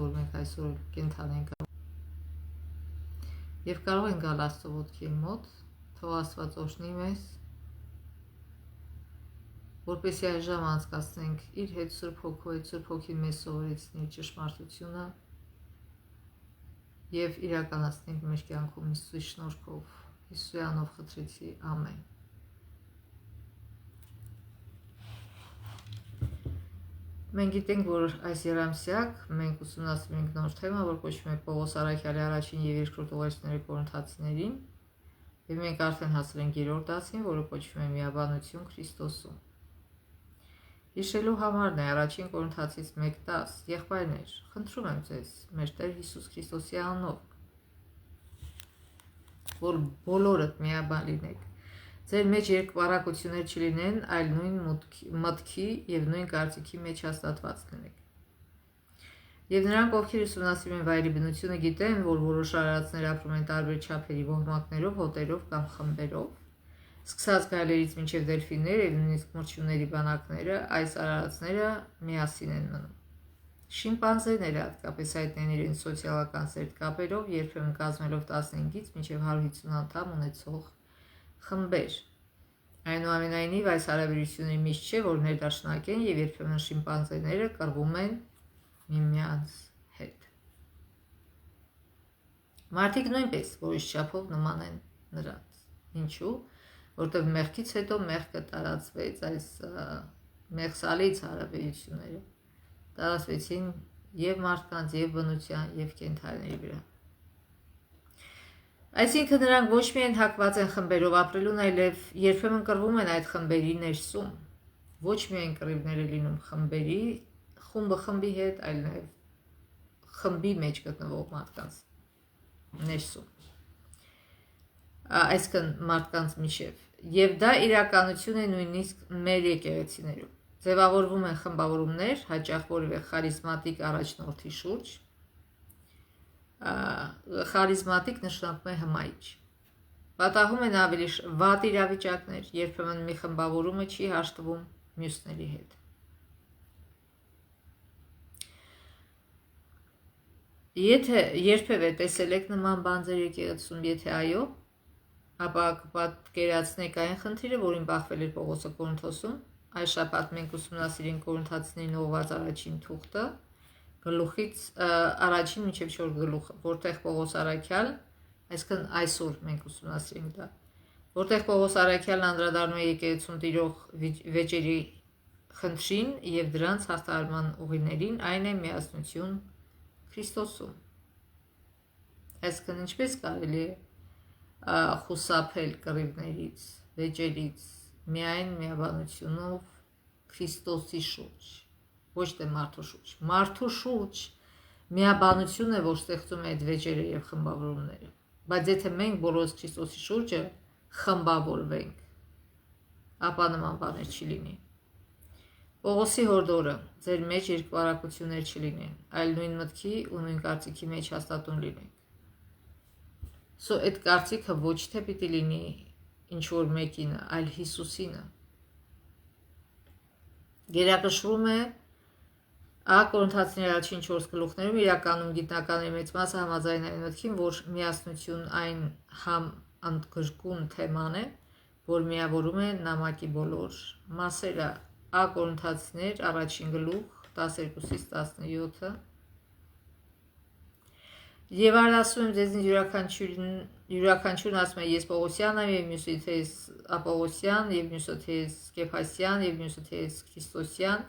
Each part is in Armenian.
որ մենք այսօր կենթանի ենք եւ կարող ենք գալ Աստծո ոտքի մոտ, թող Աստված օրհնի մեզ, որպեսզի այժմ անցկացնենք իր հետ Սուրբ Հոգու հետ, Սուրբ Հոգին մեզ սովորեցնի ճշմարտությունը եւ իրականացնենք մեր կյանքում Հիսուսի շնորհքով, Հիսուսի անով խնդրեցի, ամեն։ Մենք գիտենք, որ այս երամսյակ մենք ուսումնասիրում ենք նոր թեմա, որ կոչվում է Պողոս Արաքյալի առաջին եւ երկրորդ ուղերձների Կորինթացիներին, եւ մենք արդեն հասել ենք 3-րդ դասին, որը կոչվում է Միաբանություն Քրիստոսում։ Հիշելու համարն է առաջին Կորինթացից 1:10. Եղբայրներ, խնդրում եմ ձեզ, մեր Տեր Հիսուս Քրիստոսի անունով, որ բոլորդ միաբան լինեք, ձեր մեջ երկպառակություններ չլինեն, այլ նույն մտքի եւ նույն կարծիքի մեջ հաստատված լինեք։ Եվ նրանք, ովքեր ուսումնասիրում են վայրի բնությունը, գիտեն, որ որոշ արարածներ ապրում են տարբեր չափերի ոհմակներով, հոտերով կամ խմբերով, սկսած գայլերից մինչև դելֆիններ եւ նույնիսկ մրջյունների բանակները, այս արարածները միասին են մնում։ Շիմպանզեները հատկապես հայտնի են իրենց սոցիալական սերտ կապերով, երբեմն կազմելով 15-ից մինչև 150 անդամ ունեցող խմբեր։ Այնուամենայնիվ, այս հարաբերությունների միշտ չէ, որ ներդաշնակ են եւ երբեմն շիմպանզեները կռվում են միմյանց հետ։ Մարդիկ նույնպես որոշ չափով նման են նրանց։ Ինչու՞։ Որտեղ մեղքից հետո մեղքը տարածվեց, այս մեղսալից հարաբերությունները տարածվեցին եւ մարդկանց, եւ բնության, եւ կենդանիների վրա։ Այսինքն նրանք ոչ միայն հակված են խմբերով ապրելուն, այլև երբեմն կռվում են այդ խմբերի ներսում։ Ոչ միայն կռիվներ է լինում խմբերի, խումբը խմբի հետ, այլ նաեւ խմբի մեջ գտնվող մարդկանց ներսում։ Այսինքն մարդկանց միջև։ Եվ դա իրականություն է նույնիսկ մեր եկեղեցիներում։ Ձևավորվում են խմբավորումներ, հաճախ որևէ խարիզմատիկ առաջնորդի շուրջ։ Խարիզմատիկ նշանակում է հմայիչ։ Պատահում են ավելի վատ իրավիճակներ, երբեմն մի խմբավորումը չի հաշտվում մյուսների հետ։ Եթե երբևէ տեսել եք նման բան ձեր եկեղեցում, եթե այո, ապա կպատկերացնեք այն խնդիրը, որին բախվել էր Պողոսը Կորինթոսում։ Այս շաբաթ մենք ուսումնասիրենք Կորինթացիներին ուղղված առաջին թուղթը, գլուխից առաջին մինչև 4 գլուխը, որտեղ Պողոս Արաքյալ, այսինքն այսօր մենք ուսումնասիրենք դա, որտեղ Պողոս Արաքյալն անդրադառնում է եկեղեցում տիրող վեճերի խնդրին եւ դրանց հաղթահարման ուղիներին, այն է միասնություն Քրիստոսում։ Այսինքն ինչպես կարելի է խուսափել կռիվներից, վեճերից, միայն միաբանությունով Քրիստոսի շուրջ, ոչ թե մարդու շուրջ։ Մարդու շուրջ միաբանությունն է, որ ստեղծում է այդ վեճերը եւ խմբավորումները։ Բայց եթե մենք բոլորս Քրիստոսի շուրջը խմբավորվենք, ապա նման բաներ չի լինի։ Պողոսի հորդորը ձեր մեջ երկպառակություններ չլինեն, այլ նույն մտքի ու նույն կարծիքի մեջ հաստատուն լինենք։ Այդ կարծիքը ոչ թե պիտի լինի ինչ որ մեկինը, այլ Հիսուսինը։ Գերակշռում է Կորինթացիների առաջին 4 գլուխներում իրականում գիտնականների մեծ մասը համաձայն այն մտքին, որ միասնություն այն համընդգրկուն թեման է, որ միավորում է նամակի բոլոր մասերը։ Կորինթացիներ առաջին գլուխ 12-ից 17-ը։ Եվ ասում եմ ձեզնից յուրաքանչյուրն ասում է ես Պողոսյան եմ, եւ մյուսը թե ես Ապոլոսյան, եւ մյուսը թե ես Կեփասյան, եւ մյուսը թե ես Քրիստոսյան։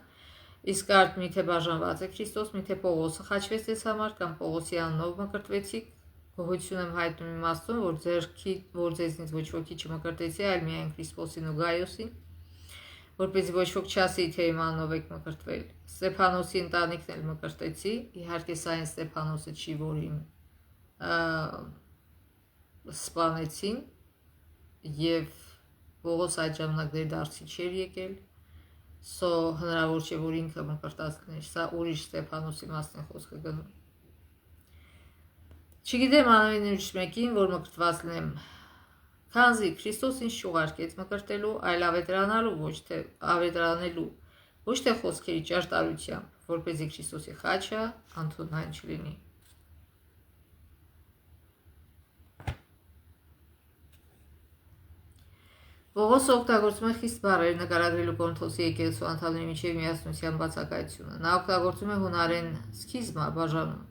Իսկ արդ միթե բաժանված է Քրիստոս, միթե Պողոսը խաչվեց ձեզ համար, կամ Պողոսի անունով մկրտվեցիք։ Գոհություն եմ հայտնում իմաստուն, որ ձեզնից ոչ ոքի չմկրտեցի, այլ միայն Քրիստոսին ու Գայոսին, որպեսզի ոչ ոք չասի, թե իմ անունով եք մկրտվել։ Ստեփանոսի ընտանիքն էլ մկրտեցի, իհարկե սա այն Ստեփանոսը չի, որին սպանեցին, եւ Պողոս այդ ժամանակ դեր դարձի չէր եկել, հնարավոր չէ, որ ինքը մկրտած լիներ, սա ուրիշ Ստեփանոսի մասն է խոսքը գնում։ Չգիտեմ անունին ուրիշ մեկին, որ մկրտված լինեմ, քանզի Քրիստոս ինձ չուղարկեց մկրտելու, այլ ավետարանելու, ոչ թե խոսքերի ճարտարությամբ, որպեսզի Քրիստոսի խաչը անթունայն չլինի։ Պողոսը օգտագործում է խիստ բառեր նկարագրելու Կորինթոսի եկեղեցու անդամների միջև միասնության բացակայությունը։ Նա օգտագործում է հունարեն սկիզմա բաժանում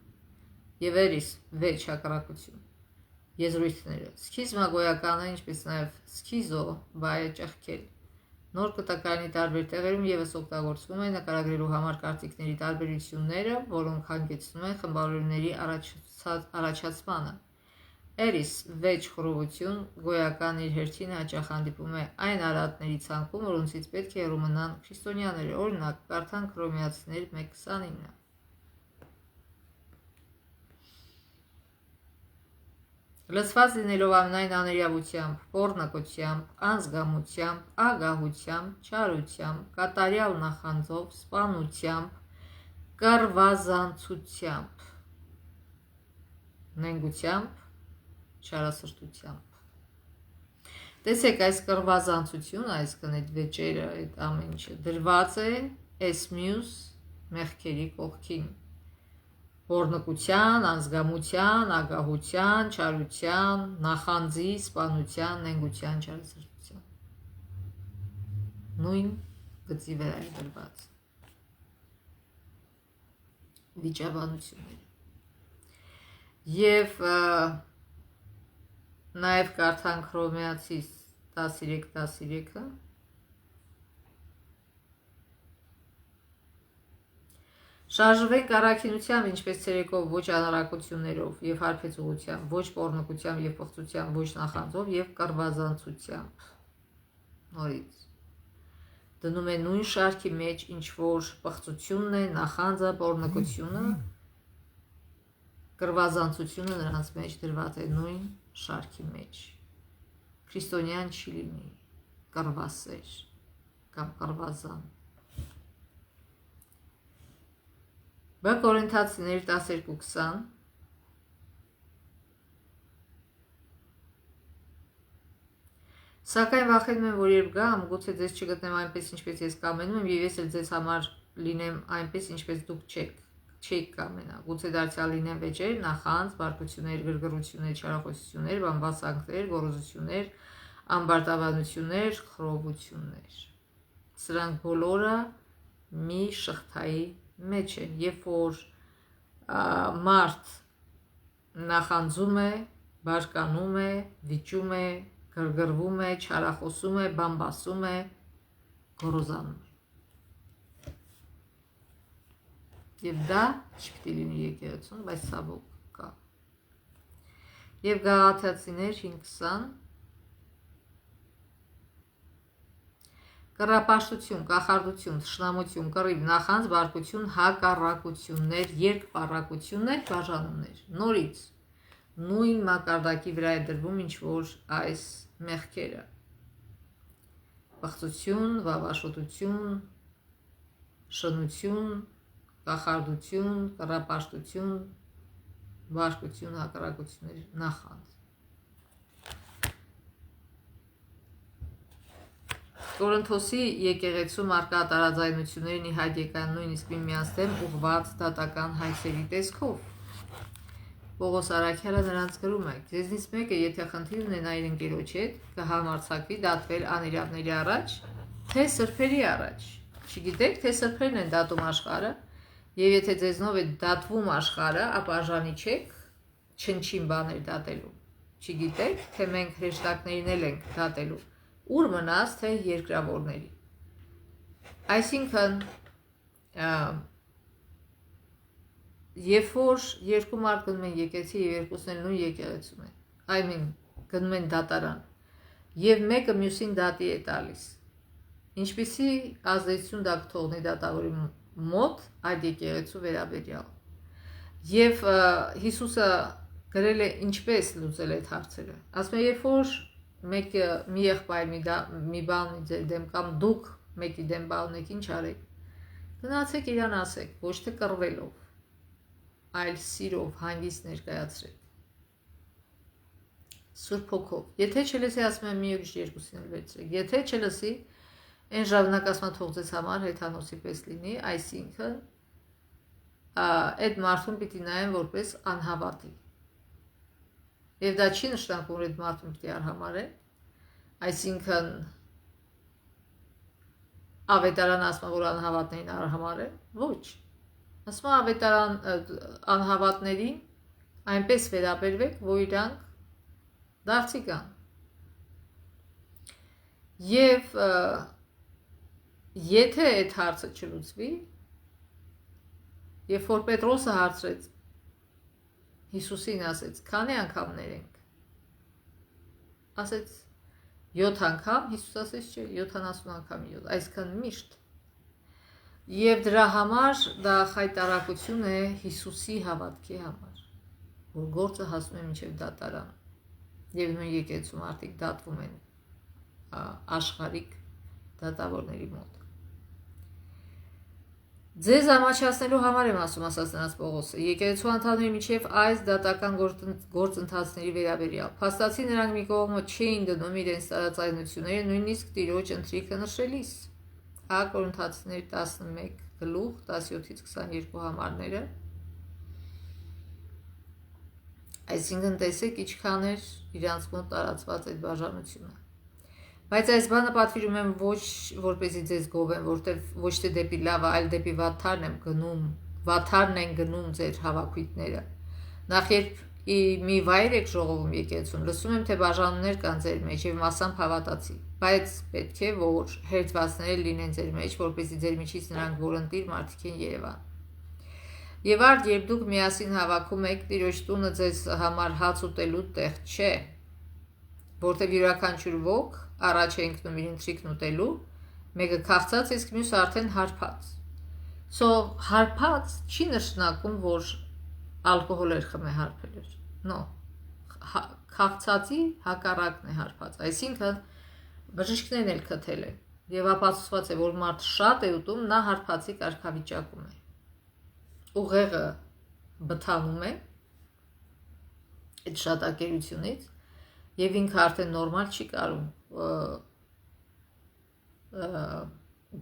եւ էրիս վեճ հակառակություն եզրույթները։ Սկիզմա գոյականը, ինչպես նաեւ սկիզո բայը ճեղքել։ Նոր կտակարանի տարբեր տեղերում եւս օգտագործվում է նկարագրելու համար կարծիքների տարբերությունները, որոնք հանգեցնում են խմբավորումների առաջացմանը։ Էրիս վեճ խռովություն գոյական իր հերթին հաճախ հանդիպում է այն արատների ցանկում, որոնցից պետք է հեռու մնան քրիստոնյաները, օրինակ կարդանք Հռոմեացիներ 1:29։ Լցված լինելով ամենայն աներյավությամբ, պոռնակությամբ, անզգամությամբ, ագահությամբ, չարությամբ, կատարյալ նախանձով, սպանությամբ, կռվազանցությամբ, նենգությամբ, չարասրտությամբ։ Տեսեք, այս կռվազանցությունը, այսինքն այդ վեճերը, այդ ամեն ինչը դրված է այս մյուս մեղքերի կողքին։ Պոռնկության, անզգամության, ագահության, չարության, նախանձի, սպանության, նենգության, չարասրտության։ Նույն գծի վրա է դրված վիճաբանությունները։ Եվ նաև կարդանք Հռոմեացի 13:13-ը։ Շարժվենք առաքինությամբ, ինչպես ցերեկով, ոչ անարակություններով եւ հարբեցողությամբ, ոչ պոռնկությամբ եւ պղծությամբ, ոչ նախանձով եւ կռվազանցությամբ։ Նորից դնում է նույն շարքի մեջ, ինչ որ պղծությունն է, նախանձը, պոռնկությունը, կռվազանցությունը նրանց մեջ դրված է նույն շարքի մեջ։ Քրիստոնյան չի լինի կռվասեր կամ կռվազան։ Բ Կորինթացիներ 12:20 Սակայն վախենում եմ, որ երբ գամ, գուցե ձեզ չգտնեմ այնպես, ինչպես ես կամենում եմ, եւ ես էլ ձեզ համար լինեմ այնպես, ինչպես դուք չեք կամենա։ Գուցե դարձյալ լինեն վեճեր, նախանձ, բարկություններ, գրգռություններ, չարախոսություններ, բամբասանքներ, գոռոզություններ, ամբարտավանություններ, խռովություններ։ Սրանք բոլորը մի շղթայի մեջ են, երբ որ մարդ նախանձում է, բարկանում է, վիճում է, գրգռվում է, չարախոսում է, բամբասում է, գոռոզանում է։ Եվ դա չպետք է լինի եկեղեցուն, բայց ցավոք կա։ Եվ Գաղաթացիներ 5:20 Կռապաշտություն, կախարդություն, թշնամություն, կռիվ, նախանձ, բարկություն, հակառակություններ, երկպառակություններ, բաժանումներ։ Նորից նույն մակարդակի վրա է դրվում ինչ որ այս մեղքերը։ Պղծություն, վավաշոտություն, շնություն, կախարդություն, կռապաշտություն, բարկություն, հակառակություններ, նախանձ։ Կորինթոսի եկեղեցու մարկա տարաձայնություններն ի հայտ եկան նույնիսկ միմյանց դեմ ուղղված դատական հայցերի տեսքով։ Պողոս առաքյալը նրանց գրում է. «Ձեզնից մեկը, եթե խնդիր ունենա իր ընկերոջ հետ, կհամարձակվի դատվել անիրավների առաջ, թե սրբերի առաջ։ Չգիտեք, թե սրբերն են դատում աշխարհը, եւ եթե ձեզնով է դատվում աշխարհը, ապա արժանի չեք չնչին բաներ դատելու։ Չգիտեք, թե մենք հրեշտակներին էլ ենք դատելու, ուր մնաց, թե երկրավորների»։ Այսինքն երբ որ երկու մարդ գնում են եկեղեցի եւ երկուսն էլ նույն եկեղեցում են, այմին գնում են դատարան եւ մեկը մյուսին դատի է տալիս, ինչպիսի ազդեցություն դա կթողնի դատավորի մոտ այդ եկեղեցու վերաբերյալ։ Եվ Հիսուսը գրել է ինչպես լուծել այդ հարցերը։ Ասում է, երբ որ մեկը մի եղբայր մի բան ունի ձեր դեմ կամ դուք մեկի դեմ բան ունեք, ինչ արեք։ Գնացեք իրան ասեք, ոչ թե կռվելով, այլ սիրով, հանգիստ ներկայացրեք։ Սուրբ Հոգով։ Եթե չլսի, ասում եմ, մի ուրիշ երկուսին էլ վերցրեք։ Եթե չլսի, այն ժամանակ ասում եմ, թող ձեզ համար հեթանոսի պես լինի, այսինքն այդ մարդուն պիտի նայեն որպես անհավատի։ Եվ դա չի նշանակում, որ այդ մարդուն պիտի արհամարեն, այսինքն ավետարան ասում որ անհավատներին արհամարեն, ոչ։ Ասում ավետարան անհավատներին այնպես վերաբերվեք, որ իրանք դարձի կան։ Եվ եթե այդ հարցը չլուծվի, երբ որ Պետրոսը հարցրեց Հիսուսին ասեց, քանի անգամներ ենք։ Ասեց 7 անգամ, Հիսուս ասեց չէ, 70 անգամ 7, այսքան միշտ։ Եվ դրա համար դա խայտարակություն է Հիսուսի հավատքի համար, որ գործը հասնում է մինչև դատարան։ Եվ նույն եկեղեցու մարդիկ դատվում են աշխարհիկ դատավորների մոտ։ Ձեզ ամաչացնելու համար եմ ասում, ասաց նրանց Պողոսը, եկեղեցու անդամների միջև այս դատական գործընթացների վերաբերյալ։ Փաստացի նրանք մի կողմը չէին դնում իրենց տարածայնությունները, նույնիսկ Տիրոջ ընթրիքը նշելիս։ Ա Կորինթացիներ 11:17-22 համարները։ Այսինքն տեսեք ինչքան էր իրանց մոտ տարածված այդ բաժանությունը։ Բայց այս բանը պատվիրում եմ ոչ որպեսզի ձեզ գովեմ, որտեղ ոչ թե դեպի լավը, այլ դեպի վաթարն են գնում ձեր հավաքույթները։ Նախ երբ մի վայր եք ժողովում եկեղեցուն, լսում եմ թե բաժանումներ կան ձեր մեջ եւ մասամբ հավատացի, բայց պետք է որ հերձվածներ լինեն ձեր մեջ, որպեսզի ձեր միջից նրանք որընտիր մարդիկ են Երևան։ Եվ արդ երբ դուք միասին հավաքում եք, Տիրոջ տունը ձեզ համար հաց ուտելու տեղ չէ, որտեղ յուրաքանչյուր ոք առաջ է ընկնում իր ընթրիքն ուտելու, մեկը քաղցած, իսկ մյուսը արդեն հարբած։ Հարբած չի նշանակում, որ ալկոհոլ էր խմե հարբել էր։ No։ Քաղցածի հակառակն է հարբած։ Այսինքն բժիշկներն էլ քթել են եւ ապացուցված է, որ մարդ շատ է ուտում, նա հարբածի կարգավիճակում է։ Ուղեղը բթանում է այդ շատակերությունից եւ ինքը արդեն նորմալ չի կարում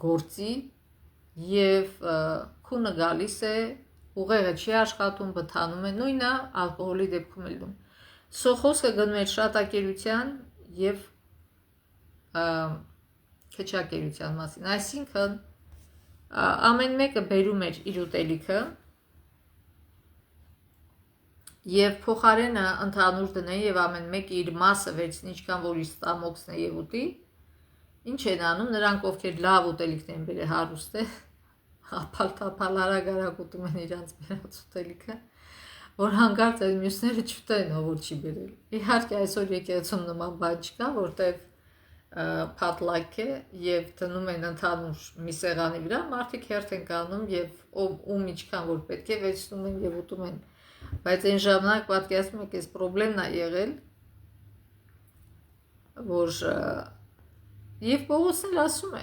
գործի եւ քունը գալիս է, ուղեղը չի աշխատում, բթանում է, նույնը ալկոհոլի դեպքում էլ դու։ Խոսքը գնում է շատակերության եւ քչակերության մասին, այսինքն ամեն մեկը բերում էր իր ուտելիքը եւ փոխարենը ընդհանուր դնեն եւ ամեն մեկը իր մասը վերցնի, ինչքան որ իր ստամոքսն է եւ ուտի, ինչ են անում նրանք, ովքեր լավ ուտելիքներ են բերել, հարուստ է, ապալ արագ ուտում են իրանց բերած ուտելիքը, որ հանկարծ այդ մյուսները չուտեն, ով որ չի բերել։ Իհարկե այսօր եկեղեցում նման բան չկա, որտեղ պատլակ է եւ դնում են ընդհանուր մի սեղանի վրա, մարդիկ հերթ են կանում եւ ում ինչքան որ պետք է վերցնում են եւ ուտում են։ Բայց այն ժամանակ պատկերացնում եք, այս խնդիրն է եղել, որ եւ Պողոսն էլ ասում է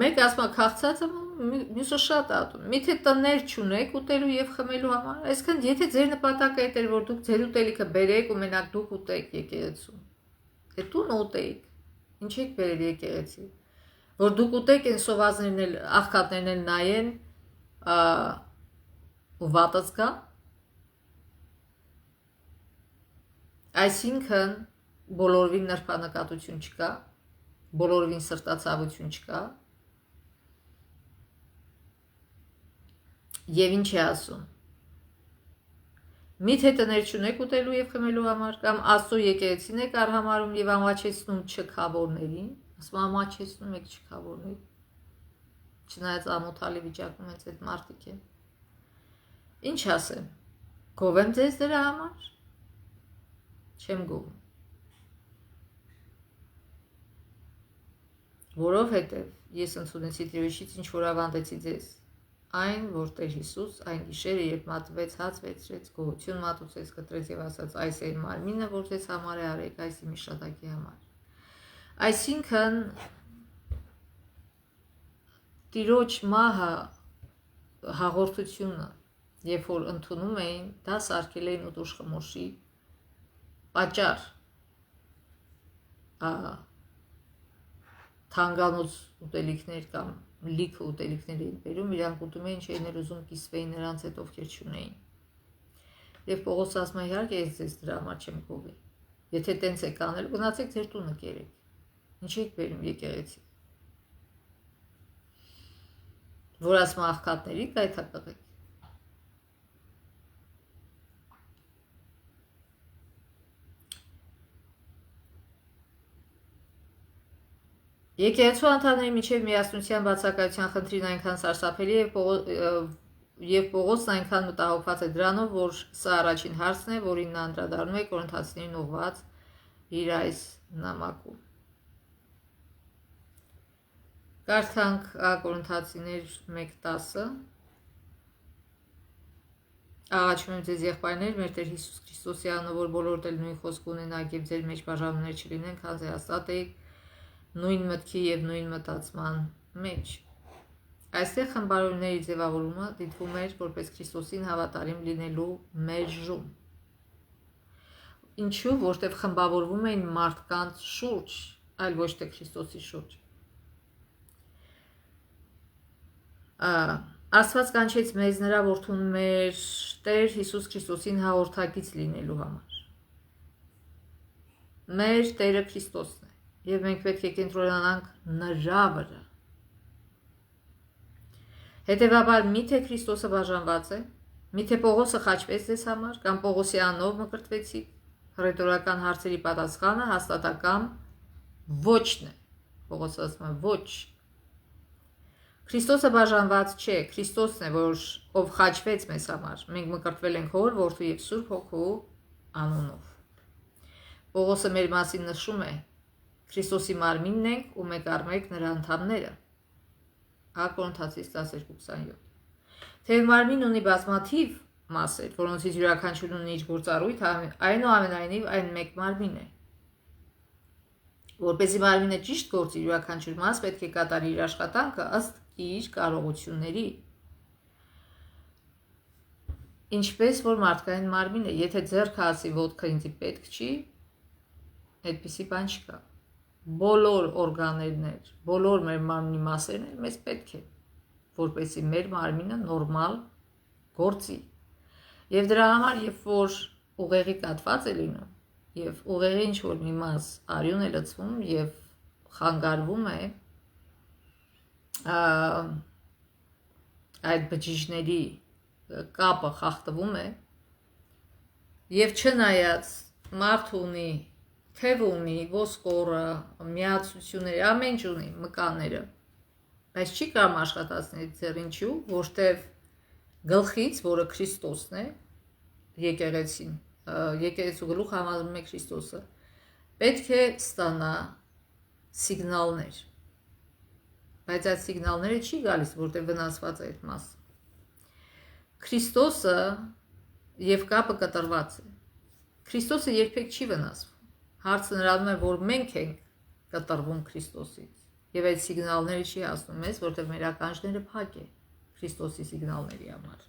մեկ ասма քաղցածը, մյուսը շատ ատում։ Միթե տներ չունեք ուտելու եւ խմելու համար, այսինքն եթե ձեր նպատակը է որ դուք ձեր ուտելիքը բերեք ու մենակ դուք ուտեք եկեղեցում, դե տուն ուտեք, ինչ եք բերել եկեղեցի, որ դուք ուտեք են սովածներն էլ աղքատներն էլ նայեն ու վատած կա, այսինքն բոլորովին նրբանկատություն չկա, բոլորովին սրտացավություն չկա։ Եվ ինչ է ասում։ Միթե տներ չունեք ուտելու եւ խմելու համար, կամ Աստծո եկեղեցին եք արհամարում եւ ամաչեցնում չքավորներին, ասում ամաչեցնում եք չքավորներին։ Չնայած ամոթալի վիճակում են այդ մարդիկ են։ Ինչ ասեմ։ Գովեմ ձեզ դրա համար։ Չեմ գովում։ Որովհետեւ ես ընդունեցի Տիրոջից ինչ որ ավանդեցի ձեզ։ Այն, որ Տեր Հիսուս այն գիշերը, երբ մատվեց, հաց վերցրեց, գոհություն մատուցեց, կտրեց եւ ասաց. այս է իմ մարմինը, որ ձեզ համար է արեք, այս իմ իշտակի համար։ Այսինքն Տիրոջ մահը հաղորդությունը, երբ որ ընդունում էին, դա սարքել էին ուտուշ խմոշի պատճառ թանկանոց ուտելիքներ կամ լիքը ուտելիքներ էին բերում, իրանք ուտում էին, չէին ուզում կիսվեին նրանց հետ, ովքեր չունեին։ Եվ Պողոս ասում է, իհարկե ես ձեզ դրա համար չեմ գովի։ Եթե տենց եք անել, գնացեք ձեր տունը կերեք։ Ինչ եք բերում եկեղեցի։ Որ ասում աղքատների գայթակղեք։ Եկեղեցու անդամների միջև միասնության բացակայության խնդիրն այնքան սարսափելի եւ Պողոսն այնքան մտահոգված է դրանով, որ սա առաջին հարցն է, որին նա անդրադառնում է Կորինթացիներին ուղղված իր այս նամակում։ Կարդանք Կորինթացիներ 1:10 Աղաչում եմ ձեզ եղբայրներ, մեր Տեր Հիսուս Քրիստոսի անունով, որ բոլորդ էլ նույն խոսք ունենաք եւ ձեր մեջ բաժանումներ չլինեն, քանզի հաստատ եք նույն մտքի եւ նույն մտածման մեջ։ Այստեղ խմբարորների ձևավորումը դիտվում էր որպես Քրիստոսին հավատարիմ լինելու մերժում։ Ինչու, որտեղ խմբավորվում էին մարդկանց շուրջ, այլ ոչ թե Քրիստոսի շուրջ։ Աստված կանչեց մեզ նրա որդուն մեր Տեր Հիսուս Քրիստոսին հաղորդակից լինելու համար։ Մեր Տերը Քրիստոսն է, եւ մենք պետք է կենտրոնանանք նրա վրա։ Հետևաբար, միթե Քրիստոսը բաժանված է, միթե Պողոսը խաչվեց ձեզ համար, կամ Պողոսի անով մկրտվեցիք, հռետորական հարցերի պատասխանը հաստատակամ ոչն է։ Պողոսը ասում է ոչ։ Քրիստոսը բաժանված չէ, Քրիստոսն է, ով խաչվեց մեզ համար։ Մենք մկրտվել ենք Հոր, Որդու եւ Սուրբ Հոգու անունով։ Պողոսը մեր մասին նշում է. Քրիստոսի մարմինն ենք ու մեկ առ մեկ նրա անդամները։ Կորինթացիս 12:27 Թեև մարմինն ունի բազմաթիվ մասեր, որոնցից յուրաքանչյուրն ունի իր գործառույթը, այնուամենայնիվ այն մեկ մարմին է։ Որպեսզի մարմինը ճիշտ գործի, յուրաքանչյուր մաս պետք է կատարի իր աշխատանքը ըստ իր կարողությունների։ Ինչպես որ մարդկային մարմինը, եթե ձեռքը ասի ոտքը ինձ պետք չի, այդպիսի բան չկա։ Բոլոր օրգաններն, բոլոր մեր մարմնի մասերն մեզ պետք է, որպեսզի մեր մարմինը նորմալ գործի։ Եվ դրա համար, երբ որ ուղեղի կաթված է լինում, եւ ուղեղի ինչ որ մի մաս արյուն է լցվում եւ խանգարվում է այդ բջիջների կապը խախտվում է եւ չնայած մարդ ունի թև ունի, ոսկորը, միացությունները, ամեն ինչ ունի, մկանները, բայց չի կարող աշխատացնել ձեռ ինչու, որտեվ գլխից, որը Քրիստոսն է, եկեղեցին, եկեղեցու գլուխ համարվում է Քրիստոսը, պետք է ստանա սիգնալներ, բայց այդ սիգնալները չի գալիս, որտեվ վնասված է այդ մասը։ Քրիստոսը եւ կապը կտրված է։ Քրիստոսը երբեք չի վնասվում։ Հարցը նրանում է, որ մենք ենք կտրվում Քրիստոսից եւ այդ սիգնալները չի հասնում մեզ, որտեղ մեր ականջները փակ է Քրիստոսի սիգնալների համար։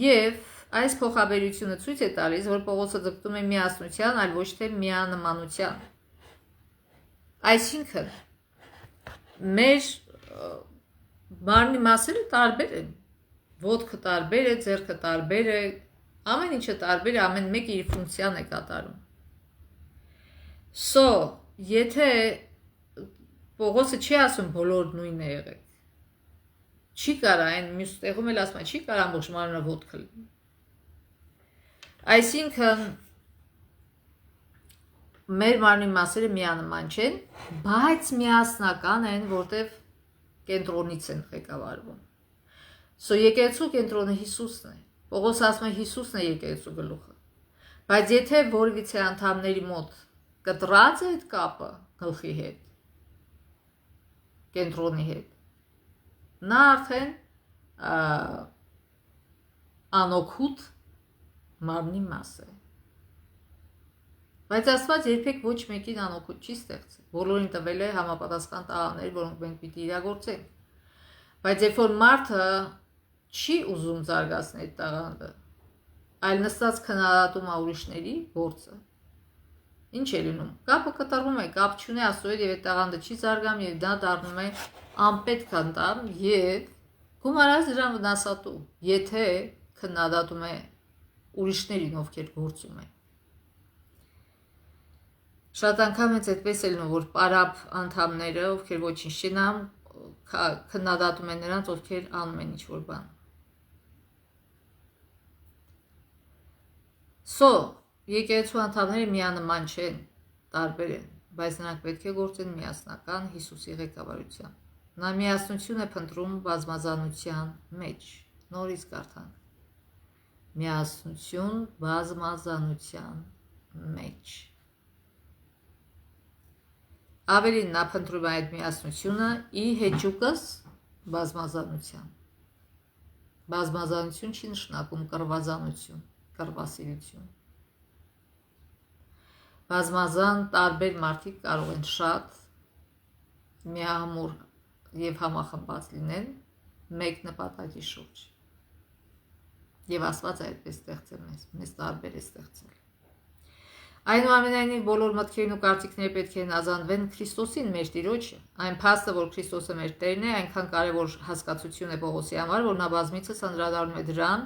Եվ այս փոխաբերությունը ցույց է տալիս, որ Պողոսը ձգտում է միասնության, այլ ոչ թե միանմանության։ Այսինքն մեր մարմնի մասերը տարբեր են։ Ոտքը տարբեր է, ձեռքը տարբեր է, ամեն ինչը տարբեր է, ամեն մեկը իր ֆունկցիան է կատարում։ Եթե Պողոսը չի ասում բոլոր նույնն է եղեք, չի կարա այն մյուս տեղում էլ ասում է, չի կարա ամբողջ մարմինը ոտքը լինի։ Այսինքն մեր մարմնի մասերը միանման չեն, բայց միասնական են, որտեղ կենտրոնից են ղեկավարվում։ Եկեղեցու կենտրոնը Հիսուսն է։ Պողոսը ասում է Հիսուսն է եկեղեցու գլուխը։ Բայց եթե որևիցե անդամների մոտ կտրած է այդ կապը գլխի հետ, կենտրոնի հետ, նա արդեն անօգուտ մարմնի մաս է։ Բայց Աստված երբեք ոչ մեկին անօգուտ չի ստեղծել։ Բոլորին տվել է համապատասխան տաղանդներ, որոնք մենք պիտի իրագործենք։ Բայց երբ որ մարդը չի ուզում զարգացնել այդ տաղանդը, այլ նստած քննադատում ուրիշների գործը, Ինչ է լինում։ Կապը կտրվում է, կապ չունի Աստծո հետ եւ այդ տաղանդը չի զարգանում եւ դա դառնում է անպետք անդամ եւ գումարած դրան վնասատու, եթե քննադատում է ուրիշներին, ովքեր գործում են։ Շատ անգամ հենց այդպես է լինում, որ պարապ անդամները, ովքեր ոչինչ չեն անում, քննադատում են նրանց, ովքեր անում են ինչ-որ բան։ Եկեղեցու անդամները միանման չեն, տարբեր են, բայց նրանք պետք է գործեն միասնական Հիսուսի ղեկավարությամբ։ Նա միասնություն է փնտրում բազմազանության մեջ։ Նորից կարդանք։ Միասնություն բազմազանության մեջ։ Ավելին նա փնտրում է այդ միասնությունը ի հեճուկս բազմազանության։ Բազմազանություն չի նշանակում կռվազանություն, կռվասիրություն։ Բազմազան տարբեր մարդիկ կարող են շատ միահամուռ եւ համախմբված լինեն մեկ նպատակի շուրջ։ Եվ Աստված այդպես ստեղծել մեզ տարբեր է ստեղծել։ Այնուամենայնիվ բոլոր մտքերն ու կարծիքները պետք է ազանվեն Քրիստոսին, մեր Տիրոջը։ Այն փաստը, որ Քրիստոսը մեր Տերն է, այնքան կարևոր հասկացություն է Պողոսի համար, որ նա բազմիցս անդրադառնում է դրան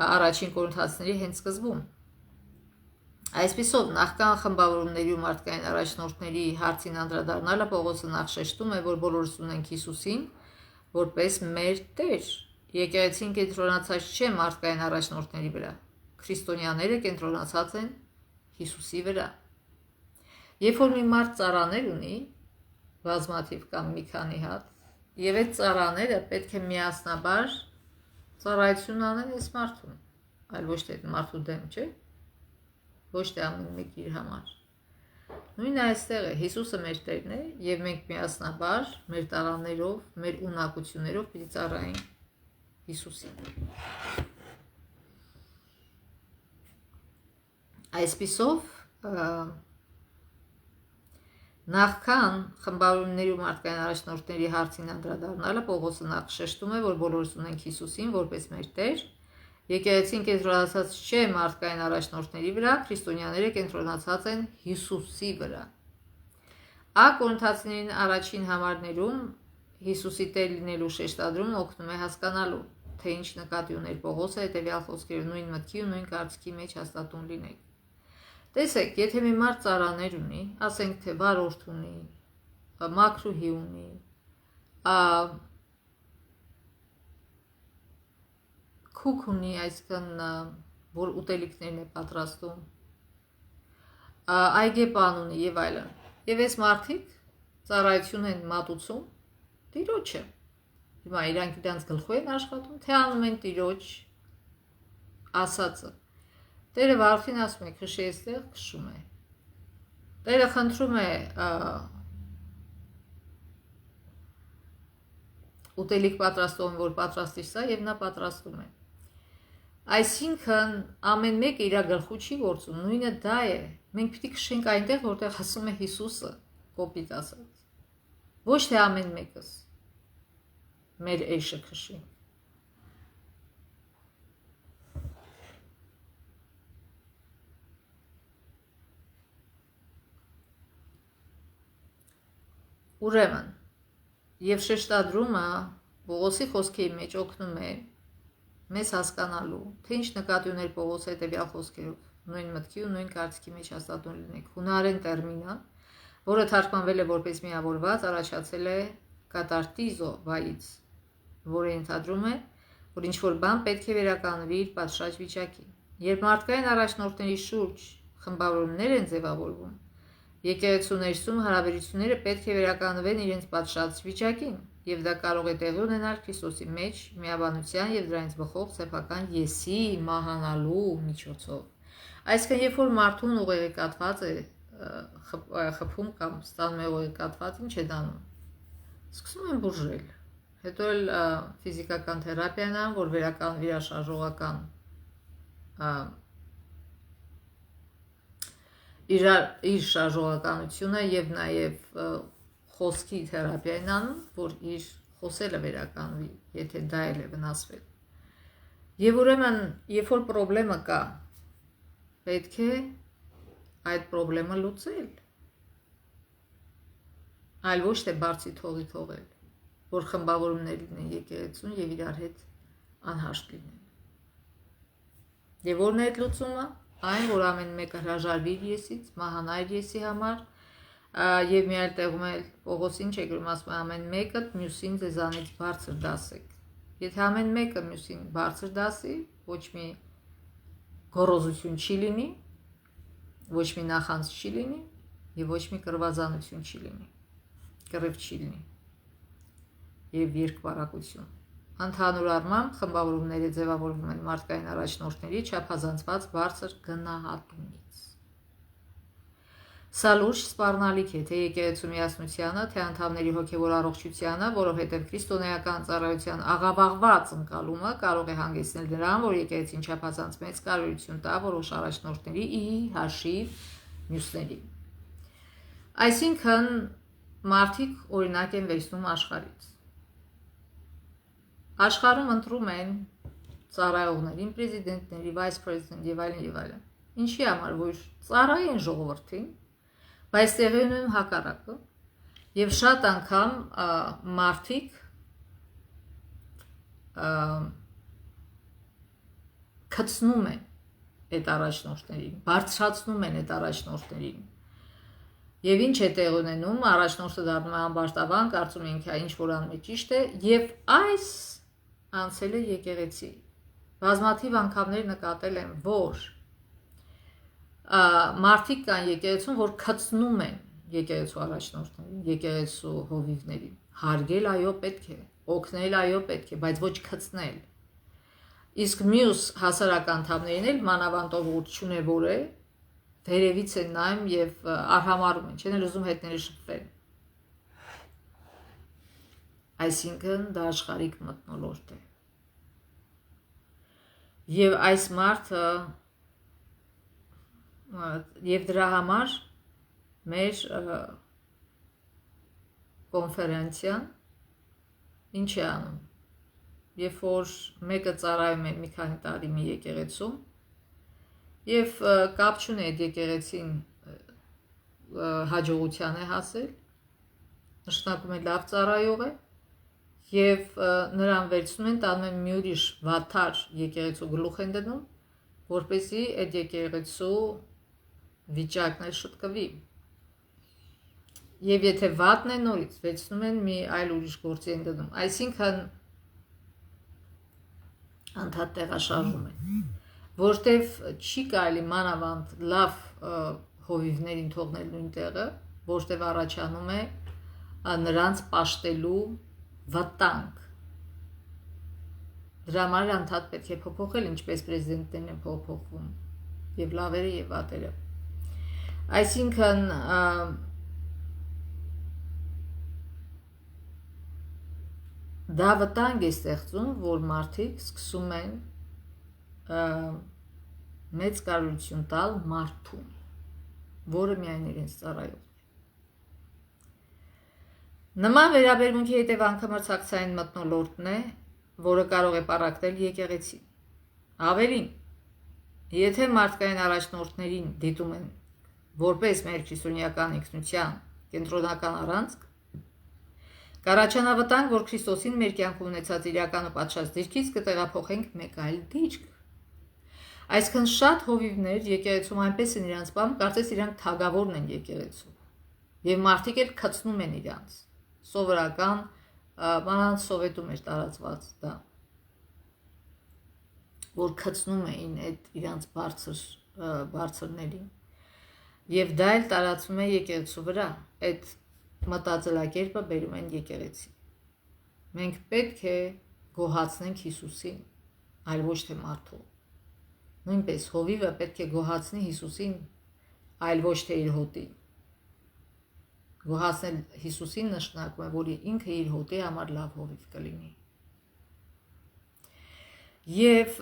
առաջին Կորինթացիների հենց սկզբում։ Այսպիսով, նախքան խմբավորումների ու մարդկային առաջնորդների հարցին անդրադառնալը Պողոսը նախ շեշտում է, որ բոլորս ունենք Հիսուսին որպես մեր Տեր։ Եկեղեցին կենտրոնացած չէ մարդկային առաջնորդների վրա։ Քրիստոնյաները կենտրոնացած են Հիսուսի վրա։ Երբ որ մի մարդ ծառաներ ունի, բազմաթիվ կամ մի քանի հատ, եւ այդ ծառաները պետք է միասնաբար ծառայություն անեն այս մարդուն, այլ ոչ թե այդ մարդու դեմ, չէ՞։ Ոչ թե ամեն մեկ իր համար։ Նույնն այստեղ է, Հիսուսը մեր Տերն է եւ մենք միասնաբար մեր տարաներով, մեր ունակություններով պիտի ծառայենք Հիսուսին։ Այսպիսով նախքան խմբավորումների ու մարդկային առաջնորդների հարցին անդրադառնալը Պողոսը նախ շեշտում է, որ բոլորս ունենք Հիսուսին որպես մեր Տեր։ Եկեղեցին կենտրոնացած չէ մարդկային առաջնորդների վրա, քրիստոնյաները կենտրոնացած են Հիսուսի վրա։ Կորինթացիներին առաջին համարներում Հիսուսի Տեր լինելու շեշտադրումն օգնում է հասկանալու, թե ինչ նկատի ուներ Պողոսը հետևյալ խոսքերը նույն մտքի ու նույն կարծիքի մեջ հաստատուն լինեք։ Տեսեք, եթե մի մարդ ծառաներ ունի, ասենք թե վարորդ ունի, մաքրուհի ունի, քուք ունի, այսինքն որ ուտելիքներն է պատրաստում, այգեպան ունի եւ այլն։ Եվ այս մարդիկ ծառայություն են մատուցում Տիրոջը։ Հիմա իրանք իրենց գլխու են աշխատում, թե անում են Տիրոջ ասածը։ Տերը վարդին ասում է քշի այստեղ, քշում է։ Տերը խնդրում է ուտելիք պատրաստողին, որ պատրաստի սա, եւ նա պատրաստում է։ Այսինքն ամեն մեկը իր գլխու չի գործում, նույնը դա է։ Մենք պիտի քշենք այնտեղ, որտեղ ասում է Հիսուսը, կոպիտ ասած։ Ոչ թե ամեն մեկս մեր էշը քշի։ Ուրեմն, եւ շեշտադրումը Պողոսի խոսքերի մեջ օգնում է մեզ հասկանալու, թե ինչ նկատի ուներ Պողոսը հետևյալ խոսքերով, նույն մտքի ու նույն կարծիքի մեջ հաստատուն լինեք։ Հունարեն տերմինը, որը թարգմանվել է որպես միավորված, առաջացել է կատարտիզո վայից, որը ենթադրում է, որ ինչ-որ բան պետք է վերականգնվի իր պատշաճ վիճակին։ Երբ մարդկային առաջնորդների շուրջ խմբավորումներ են ձևավորվում, եկեղեցու ներսում հարաբերությունները պետք է վերականգնվեն իրենց պատշաճ վիճակին, եւ դա կարող է տեղի ունենալ Քրիստոսի մեջ միաբանության եւ դրանից բխող սեփական եսի մահանալու միջոցով։ Այսինքն, երբ որ մարդուն ուղեղի կատված է խփում կամ ստանում է ուղեղի կատված, ինչ է դառնում։ Սկսում են բուժել։ Հետո էլ ֆիզիկական թերապիան ան, որ վերականգնվի շարժողական իր շարժողականությունը եւ նաեւ խոսքի թերապիան անում, որ իր խոսելը վերականգնվի, եթե դա էլ է վնասվել։ Եվ ուրեմն, երբ որ խնդրեմը կա, պետք է այդ խնդրը լուծել, այլ ոչ թե բարձի թողի թողել, որ խմբավորումներ լինեն եկեղեցուն եւ իրար հետ անհաշտ լինեն։ Եվ որն է այդ լուծումը, այն որ ամեն մեկը հրաժարվի իր եսից, մահանա իր եսի համար, եւ մի այլ տեղում էլ Պողոսին չէ գրում, ասում է ամեն մեկը մյուսին ձեզանից բարձր դասեք։ Եթե ամեն մեկը մյուսին բարձր դասի, ոչ մի գոռոզություն չի լինի, ոչ մի նախանձ չի լինի եւ ոչ մի կռվազանություն չի լինի, կռիվ չի լինի եւ երկպարակություն։ Ընդհանուր առմամբ խմբավորումները ձևավորվում են մարդկային առաջնորդների չափազանցված բարձր գնահատումից։ Սա լուրջ սպառնալիք է թե եկեղեցու միասնությանը, թե անդամների հոգևոր առողջությանը, որովհետև քրիստոնեական ծառայության աղավաղված ընկալումը կարող է հանգեցնել նրան, որ եկեղեցին չափազանց մեծ կարողություն տա որոշ առաջնորդների ի հաշիվ մյուսների։ Այսինքն մարդիկ օրինակ են վերցնում աշխարհից։ Աշխարհում ընտրում են ծառայողներին, պրեզիդենտների, վայս պրեզիդենտ եւ այլն։ Ինչի համար, որ ծառայեն ժողովրդին, բայց տեղի ունեն հակառակը եւ շատ անգամ մարդիկ քցնում են այդ առաջնորդներին, բարձրացնում են այդ առաջնորդներին։ Եվ ինչ է տեղ ունենում, առաջնորդը դառնում է ամբարտավան, կարծում ենք ինչ որ անում է ճիշտ է, եւ այս անցել է եկեղեցի։ Բազմաթիվ անգամներ նկատել եմ, որ մարդիկ կան եկեղեցում, որ քցնում են եկեղեցու առաջնորդներին, եկեղեցու հովիվներին։ Հարգել այո պետք է, օգնել այո պետք է, բայց ոչ քցնել։ Իսկ մյուս հասարակ անդամներին էլ մանավանդ ով չունևոր է, վերևից են նայում եւ արհամարում են, չեն ուզում հետները շփվել։ Այսինքն դա աշխարհիկ մթնոլորտ է։ Եվ այս մարդը եւ դրա համար մեր կոնֆերանսիան ինչ է անում։ Երբ որ մեկը ծառայում է մի քանի տարի մի եկեղեցում եւ կապ չունի այդ եկեղեցին հաջողության է հասել, նշանակում է լավ ծառայող է եւ նրան վերցնում են տանում են մի ուրիշ վատար եկեղեցու գլուխ են դնում, որպեսզի այդ եկեղեցու վիճակն էլ շտկվի։ Եվ եթե վատն է նորից վերցնում են մի այլ ուրիշ գործի են դնում, այսինքն անդադ տեղաշարժում են, որտեվ չի կարելի մանավանդ լավ հովիվներին թողնել նույն տեղը, որտեվ առաջանում է նրանց պաշտելու վտանգ։ Դրա համար անդադ պետք է փոփոխել, ինչպես պրեզիդենտներն են փոփոխվում, եւ լավերը եւ վատերը։ Այսինքն դա վտանգ է ստեղծում, որ մարդիկ սկսում են մեծ կարողություն տալ մարդուն, որը միայն իրենց ծառայողն է։ Նման վերաբերմունքի հետևանքը մրցակցային մթնոլորտն է, որը կարող է պառակտել եկեղեցին։ Ավելին, եթե մարդկային առաջնորդներին դիտում են որպես մեր քրիստոնեական ինքնության կենտրոնական առանցք, կառաջանա վտանգ, որ Քրիստոսին մեր կյանքում ունեցած իրական ու պատշաճ դիրքից կտեղափոխենք մեկ այլ դիրք։ Այսքան շատ հովիվներ եկեղեցում այնպես են իրանց բամ, կարծես իրանք թագավորն են եկեղեցու։ Եվ մարդիկ էլ քցնում են իրանց։ Սովորական մանանց սովետում էր տարածված դա, որ քցնում էին այդ իրանց բարձրներին։ Եվ դա էլ տարածվում է եկեղեցու վրա։ Այդ մտածելակերպը բերում են եկեղեցի։ Մենք պետք է գոհացնենք Հիսուսին, այլ ոչ թե մարդուն։ Նույնպես հովիվը պետք է գոհացնի Հիսուսին, այլ ոչ թե իր հոտին։ Գոհացնել Հիսուսին նշանակում է, որ ինքը իր հոտի համար լավ հովիվ կլինի։ Եվ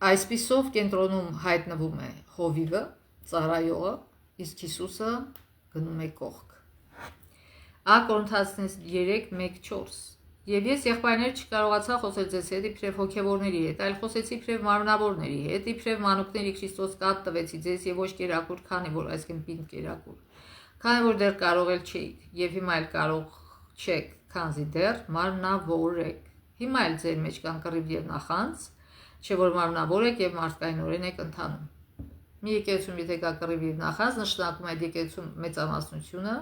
այսպիսով կենտրոնում հայտնվում է հովիվը, ծառայողը, իսկ Հիսուսը գնում է կողք։ Ա Կորինթացիներ 3:1-4 Եվ ես եղբայրներ չկարողացա խոսել ձեզ հետ իբրև հոգևորների հետ, այլ խոսեցի իբրև մարմնավորների հետ, իբրև մանուկների Քրիստոս կատ տվեցի ձեզ եւ ոչ կերակուր, քանի որ այսինքն պինդ կերակուր, քանի որ դեռ կարող էլ չէիք, եւ հիմա էլ կարող չեք, քանզի դեռ մարմնավոր եք։ Հիմա էլ ձեր մեջ կան կռիվ եւ նախանձ, չէ որ մարմնավոր եք եւ մարդկայնորեն եք ընթանում։ Մի եկեղեցում եթե կա կռիվ եւ նախանձ, նշանակում է այդ եկեղեցում մեծամասնությունը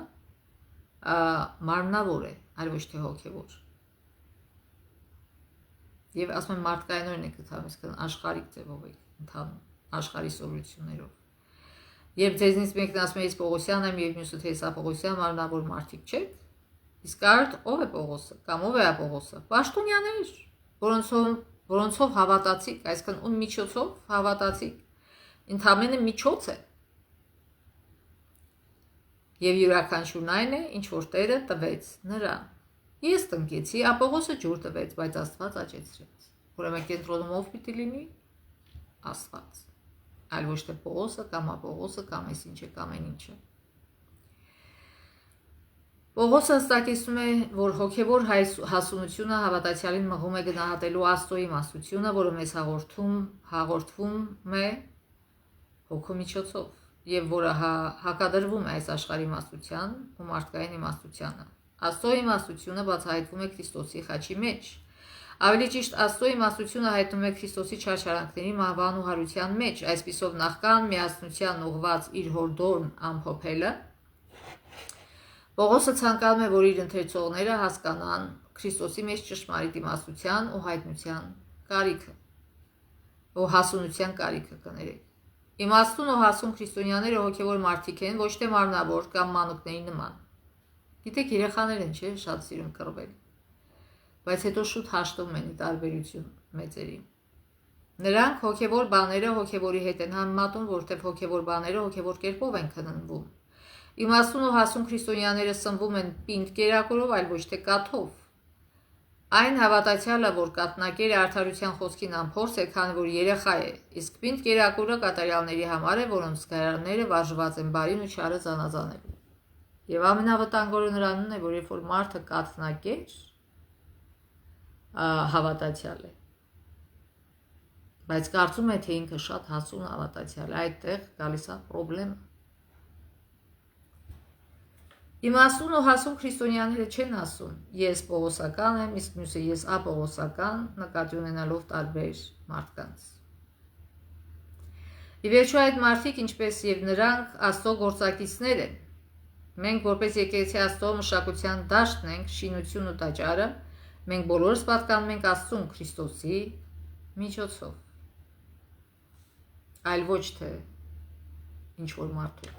մարմնավոր է, այլ ոչ թե հոգևոր։ Եվ ասում եմ մարդկայնորեն եք ընթանում, իսկ աշխարհիկ ձևով եք ընթանում, աշխարհի սովորություններով։ Եվ ձեզնից մեկն ասում է ես Պողոսյան եմ եւ մյուսը թե սա Պողոսյան մարմնավոր մարդիկ չեք։ Իսկ արդ ով է Պողոսը կամ ով է Պողոսը։ Պաշտոնյաներ, որոնցով հավատացիք, այսինքն ում միջոցով հավատացիք։ Ընդհանրապես միջոց է։ Եվ յուրաքանչյուրն այն է, ինչ որ Տերը տվեց նրան։ Ես տնկեցի, Պողոսը ջուր տվեց, բայց Աստված աճեցրեց։ Ուրեմն կենտրոնում ով պիտի լինի։ Աստված։ Այլ ոչ թե Պողոսը կամ Պողոսը կամ այսինչը կամ այնինչը։ Պողոսը հստակեցնում է, որ հոգևոր հասունությունը հավատացյալին մղում է գնահատելու Աստծո իմաստությունը, որը մեզ հաղորդվում է հոգու միջոցով, եւ որը հակադրվում է այս աշխարհի իմաստության ու մարդկային իմաստությանը։ Աստծո իմաստությունը բացահայտվում է Քրիստոսի խաչի մեջ։ Ավելի ճիշտ, Աստծո իմաստությունը հայտնում է Քրիստոսի չարչարանքների մահվան ու հարության մեջ, այսպիսով նախքան միասնության ուղված իր հորդորն ամփոփելը Պողոսը ցանկանում է, որ իր ընթերցողները հասկանան Քրիստոսի մեջ ճշմարիտ իմաստության ու հայտնության կարիքը, ու հասունության կարիքը կներեք։ Իմաստուն ու հասուն քրիստոնյաները հոգևոր մարդիկ են, ոչ թե մարմնավոր կամ մանուկների նման։ Գիտեք, երեխաներ են, չէ՞, շատ սիրում կռվել, բայց հետո շուտ հաշտվում են ի տարբերություն մեծերի։ Նրանք հոգևոր բաները հոգևորի հետ են համեմատում, որտեղ հոգևոր բաները հոգևոր կերպով են քննվում։ Իմաստուն ու հասուն քրիստոնյաները սնվում են պինդ կերակուրով, այլ ոչ թե կաթով։ Այն հավատացյալը, որ կաթնակերը արդարության խոսքին անփորձ է, քանի որ երեխա է, իսկ պինդ կերակուրը կատարյալների համար է, որոնց զգայարանները վարժված են բարին ու չարը զանազանելու։ Եվ ամենավտանգորը նրանն է, որ երբ որ մարդը կաթնակեր, հավատացյալ է։ Բայց կարծում է, թե ինքը շատ հասուն հավատացյալ է, այդտեղ գալիս է խնդրեմը։ Իմաստուն ու հասուն քրիստոնյաները չեն ասում ես պողոսական եմ, իսկ մյուսը ես ապողոսական, նկատի ունենալով տարբեր մարդկանց։ Ի վերջո այդ մարդիկ, ինչպես եւ նրանք, Աստծո գործակիցներ են։ Մենք որպես եկեղեցի Աստծո մշակության դաշտն ենք, շինություն ու տաճարը, մենք բոլորս պատկանում ենք Աստծուն Քրիստոսի միջոցով։ Այլ ոչ թե ինչ որ մարդու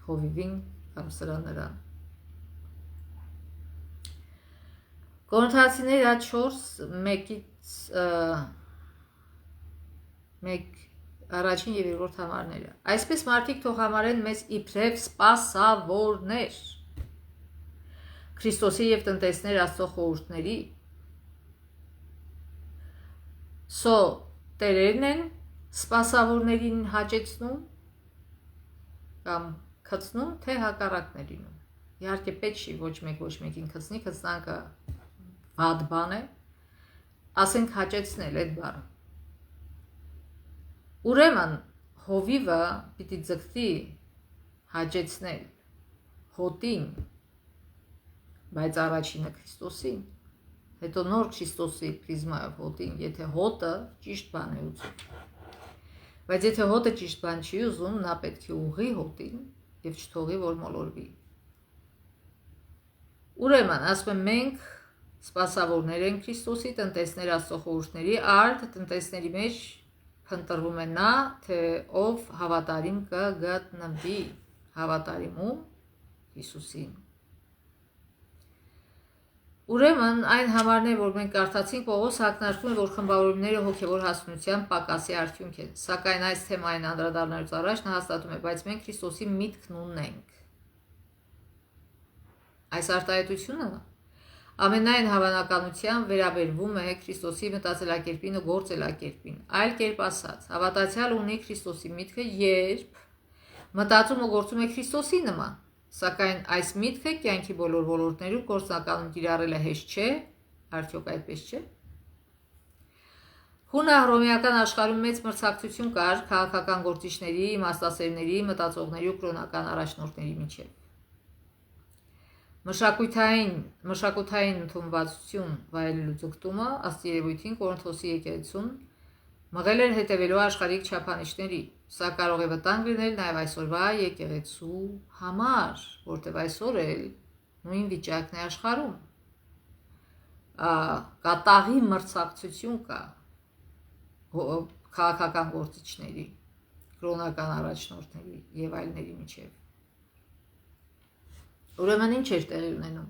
հովիվին կամ սրա նրան։ Կորինթացիներ 4:1-ից 1 առաջին եւ երկրորդ համարները։ Այսպես մարդիկ թող համարեն մեզ իբրև սպասավորներ Քրիստոսի եւ տնտեսներ Աստծո խորհուրդների։ Տերերն են սպասավորներին հաճեցնում կամ քծնում, թե հակառակն է լինում։ Իհարկե պետք չի ոչ մեկին քծնի, քծնանքը վատ բան է, ասենք հաճեցնել այդ բառը։ Ուրեմն հովիվը պիտի ձգտի հաճեցնել հոտին, բայց առաջինը Քրիստոսին, հետո նոր Քրիստոսի պրիզմայով հոտին, եթե հոտը ճիշտ բան է ուզում։ Բայց եթե հոտը ճիշտ բան չի ուզում, նա պետք է ուղղի հոտին եւ չթողի, որ մոլորվի։ Ուրեմն, ասում եմ, մենք սպասավորներ ենք Քրիստոսի, տնտեսներ Աստծո խորհուրդների, արդ տնտեսների մեջ փնտրվում է նա, թե ով հավատարիմ կգտնվի, հավատարիմում Հիսուսին։ Ուրեմն այն համարն է, որ մենք կարդացինք, Պողոս ակնարկում է, որ խմբավորումները հոգևոր հասունության պակասի արդյունք են, սակայն այս թեմային անդրադառնալուց առաջ նա հաստատում է, բայց մենք Քրիստոսի միտքն ունենք։ Այս արտահայտությունը ամենայն հավանականությամբ վերաբերվում է Քրիստոսի մտածելակերպին ու գործելակերպին, այլ կերպ ասած, հավատացյալ ունի Քրիստոսի միտքը, երբ մտածում ու գործում է Քրիստոսի նման, Սակայն այս միտքը կյանքի բոլոր ոլորտներում գործնականում կիրառելը հեշտ չէ, արդյոք այդպես չէ։ Հունա-հռոմեական աշխարհում մեծ մրցակցություն կար քաղաքական գործիչների, իմաստասերների, մտածողների ու կրոնական առաջնորդների միջև։ Մշակութային ընդունվածություն վայելելու ձգտումը ըստ երևույթին Կորինթոսի եկեղեցուն մղել էր հետևելու աշխարհիկ չափանիշների, սա կարող է վտանգ լինել նաև այսօրվա եկեղեցու համար, որտեղ այսօր էլ նույն վիճակն է աշխարհում։ Կատաղի մրցակցություն կա քաղաքական գործիչների, կրոնական առաջնորդների եւ այլների միջև։ Ուրեմն ինչ էր տեղի ունենում։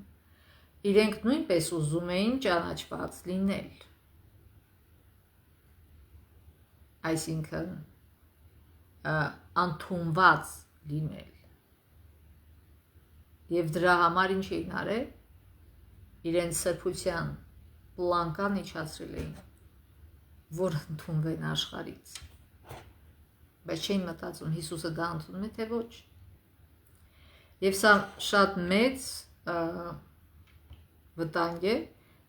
Իրենք նույնպես ուզում էին ճանաչված լինել։ Այսինքն ընդունված լինել։ Եվ դրա համար ինչ էին արել։ Իրենց սրբության պլանկան իջացրել էին, որ ընդունվեն աշխարհից։ Բայց չէին մտածում Հիսուսը դա ընդունում է թե ոչ։ Եվ սա շատ մեծ վտանգ է։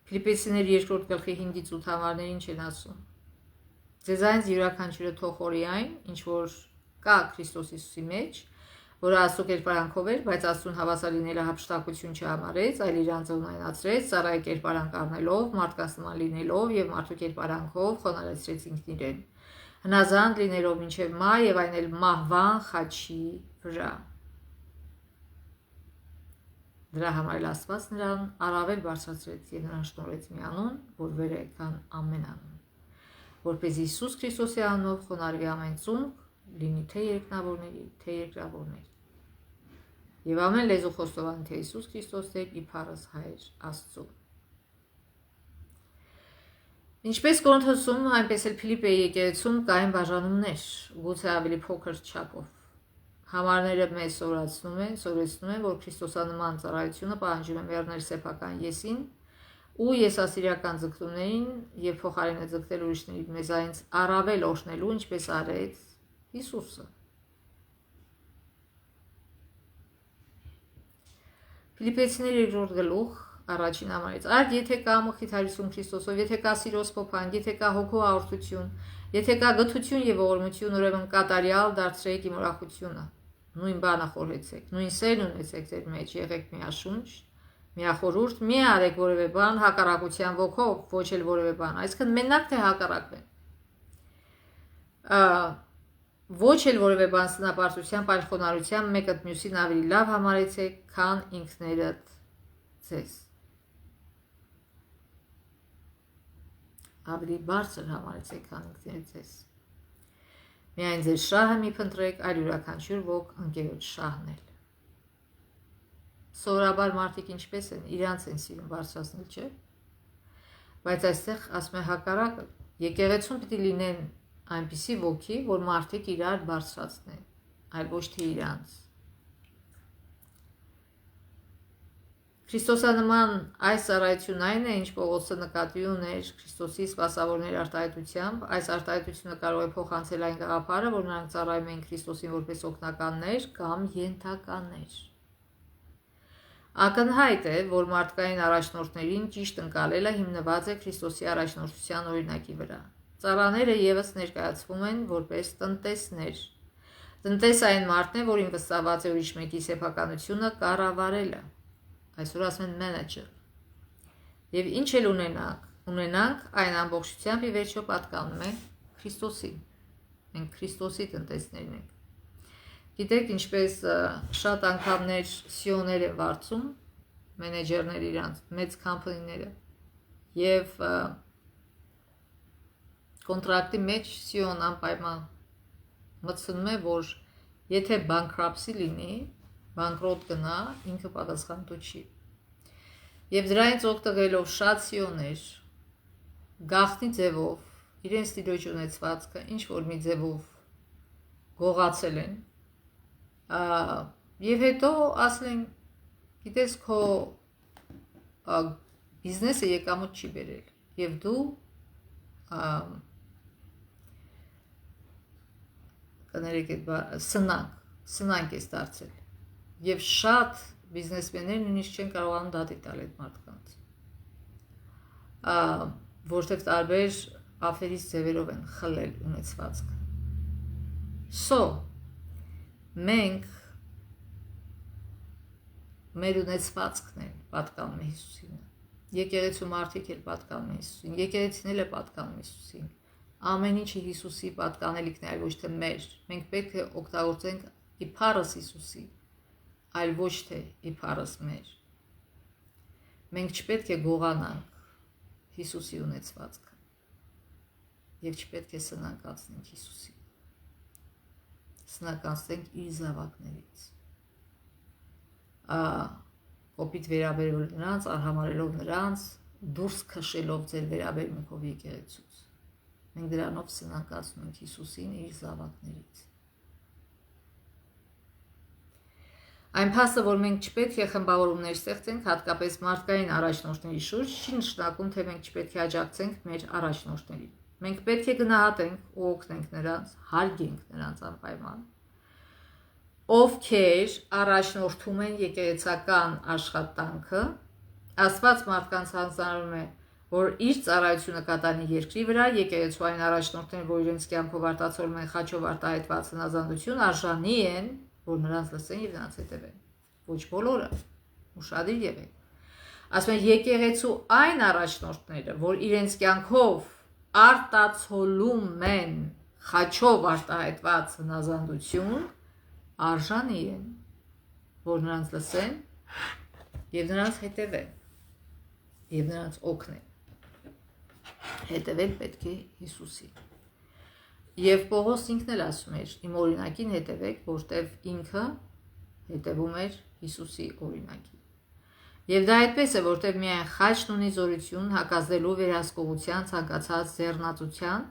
Ֆիլիպպեցիներ 2-րդ գլխի 5-ից 8 համարներին չեն ասում։ Ձեզանից յուրաքանչյուրը թող խորի այն, ինչ որ կա Քրիստոս Հիսուսի մեջ, որը Աստծո կերպարանքով էր, բայց Աստծուն հավասար լինելը հափշտակություն չհամարեց, այլ իր անձը ունայնացրեց, ծառայի կերպարանք առնելով, մարդկանց նման լինելով եւ մարդու կերպարանքով խոնարհեցրեց ինքն իրեն, հնազանդ լինելով մինչև մահ եւ այն էլ մահվան խաչի վրա։ Դրա համար էլ Աստված նրան առավել բարձրացրեց եւ նրան շնորհեց մի անուն, որ վեր է քան ամեն անուն, որպես Հիսուս Քրիստոսի անունով խոնարհվի ամեն ծունկ, լինի թե երկնավորների, թե երկրավորների։ Եվ ամեն լեզու խոստովանի, թե Հիսուս Քրիստոսն է իբարս Հայր Աստծո։ Ինչպես Կորինթոսում, այնպես էլ Ֆիլիպպեի եկեղեցում կային բաժանումներ, գուցե ավելի փոքր չափով։ Համարները մեզ սովորեցնում են, որ քրիստոսանման ծառայությունը պահանջում է մեռնել սեփական եսին ու եսասիրական ձգտումներին եւ փոխարենը ձգտել ուրիշների մեզանից առավել օրհնելու, ինչպես արեց Հիսուսը։ Ֆիլիպպեցիներ 2-րդ գլուխ առաջին համարից։ Արդ եթե կա մխիթարություն Քրիստոսով, եթե կա սիրո սփոփանք, եթե կա հոգու հաղորդություն, եթե կա գթություն եւ ողորմություն, ուրեմն կատարյալ դարձրեք իմ ուրախությունը։ Նույն բանը խորհեցեք, նույն սերն ունեցեք ձեր մեջ, եղեք միաշունչ, միախորհուրդ, մի արեք որևէ բան հակառակության ոգով, ոչ էլ որևէ բան, այսինքն մենակ թե հակառակվեն։ Ոչ էլ որևէ բան սնապարտությամբ, այլ խոնարհությամբ մեկըդ մյուսին ավելի լավ համարեցեք, քան ինքներդ ձեզ։ Ավելի բարձր համարեցեք, քան ինքներդ ձեզ։ Միայն ձեր շահը մի փնտրեք, այլ յուրաքանչյուր ոք ընկերոջ շահն էլ։ Սովորաբար մարդիկ ինչպես են, իրանց են սիրում բարձրացնել, չէ՞։ Բայց այստեղ ասում է հակառակը, եկեղեցում պիտի լինեն այնպիսի ոգի, որ մարդիկ իրար բարձրացնեն, այլ ոչ թե իրանց։ Քրիստոսանման այս ծառայությունն այն է, ինչ Պողոսը նկատի ուներ Քրիստոսի սպասավորների արտահայտությամբ, այս արտահայտությունը կարող է փոխանցել այն գաղափարը, որ նրանք ծառայում են Քրիստոսին որպես օգնականներ կամ ենթականներ։ Ակնհայտ է, որ մարդկային առաջնորդներին ճիշտ ընկալելը հիմնված է Քրիստոսի առաջնորդության օրինակի վրա։ Ծառաները ևս ներկայացվում են որպես տնտեսներ։ Տնտես այն մարդն է, որին վստահված է ուրիշ մեկի սեփականությունը կառավարելը։ Այսօր ասում են մենեջեր։ Եվ ինչ էլ ունենանք, այն ամբողջությամբ ի վերջո պատկանում է Քրիստոսին։ Մենք Քրիստոսի տնտեսներն ենք։ Գիտեք, ինչպես շատ անգամներ CEO-ներ են վարձում, մենեջերներ իրանց, մեծ կամփանիները, եւ կոնտրակտի մեջ CEO-ն անպայման մտցնում է, որ եթե bankruptcy լինի, բանկրոտ գնա, ինքը պատասխանատու չի։ Եվ դրանից օգտվելով շատ CEO-ներ գաղտնի ձևով իրենց տիրոջ ունեցվածքը ինչ որ մի ձևով գողացել են, եւ հետո ասել են, գիտես, քո բիզնեսը եկամուտ չի բերել, եւ դու կներեք այդ սնանկ ես դարձել։ Եվ շատ բիզնեսմեններ նույնիսկ չեն կարողանում դատի տալ այդ մարդկանց, որտեղ տարբեր ափերից ձևերով են խլել ունեցվածքը։ Մենք մեր ունեցվածքն են պատկանում է Հիսուսին, եկեղեցու մարդիկ էլ պատկանում են Հիսուսին, եկեղեցին էլ է պատկանում Հիսուսին, ամեն ինչը Հիսուսի պատկանելիքն է, այլ ոչ թե մեր։ Մենք պետք է օգտագործենք իբարս Հիսուսի, այլ ոչ թե իբարս մեր։ Մենք չպետք է գողանանք Հիսուսի ունեցվածքը եւ չպետք է սնանկացնենք Հիսուսին, սնանկացնենք իր զավակներից, կոպիտ վերաբերելով նրանց, արհամարելով նրանց, դուրս քշելով ձեր վերաբերմունքով եկեղեցուց։ Մենք դրանով սնանկացնում ենք Հիսուսին իր զավակներից։ Այն փաստը, որ մենք չպետք է խմբավորումներ ստեղծենք, հատկապես մարդկային առաջնորդների շուրջ, չի նշանակում, թե մենք չպետք է աջակցենք մեր առաջնորդներին։ Մենք պետք է գնահատենք ու օգնենք նրանց, հարգենք նրանց անպայման, ովքեր առաջնորդում են եկեղեցական աշխատանքը։ Աստված մարդկանց հանձնարարում է, որ իր ծառայությունը կատարի երկրի վրա, եկեղեցու այն առաջնորդները, որ իրենց կյանքով արտացոլում են խաչով արտահայտված հնազանդություն, արժանի են, որ նրանց լսեն եւ նրանց հետևեն։ Ոչ բոլորը, ուշադիր եղեք։ Ասում են եկեղեցու այն առաջնորդները, որ իրենց կյանքով արտացոլում են խաչով արտահայտված հնազանդություն, արժանի են, որ նրանց լսեն եւ նրանց հետևեն եւ նրանց օգնեն։ Հետևել պետք է Հիսուսին։ Եվ Պողոս ինքն էլ ասում էր. իմ օրինակին հետևեք, որտեվ ինքը հետևում էր Հիսուսի օրինակին։ Եվ դա այդպես է, որտեվ միայն խաչն ունի զորություն հակազդելու վերահսկողության ցանկացած ձեռնածության,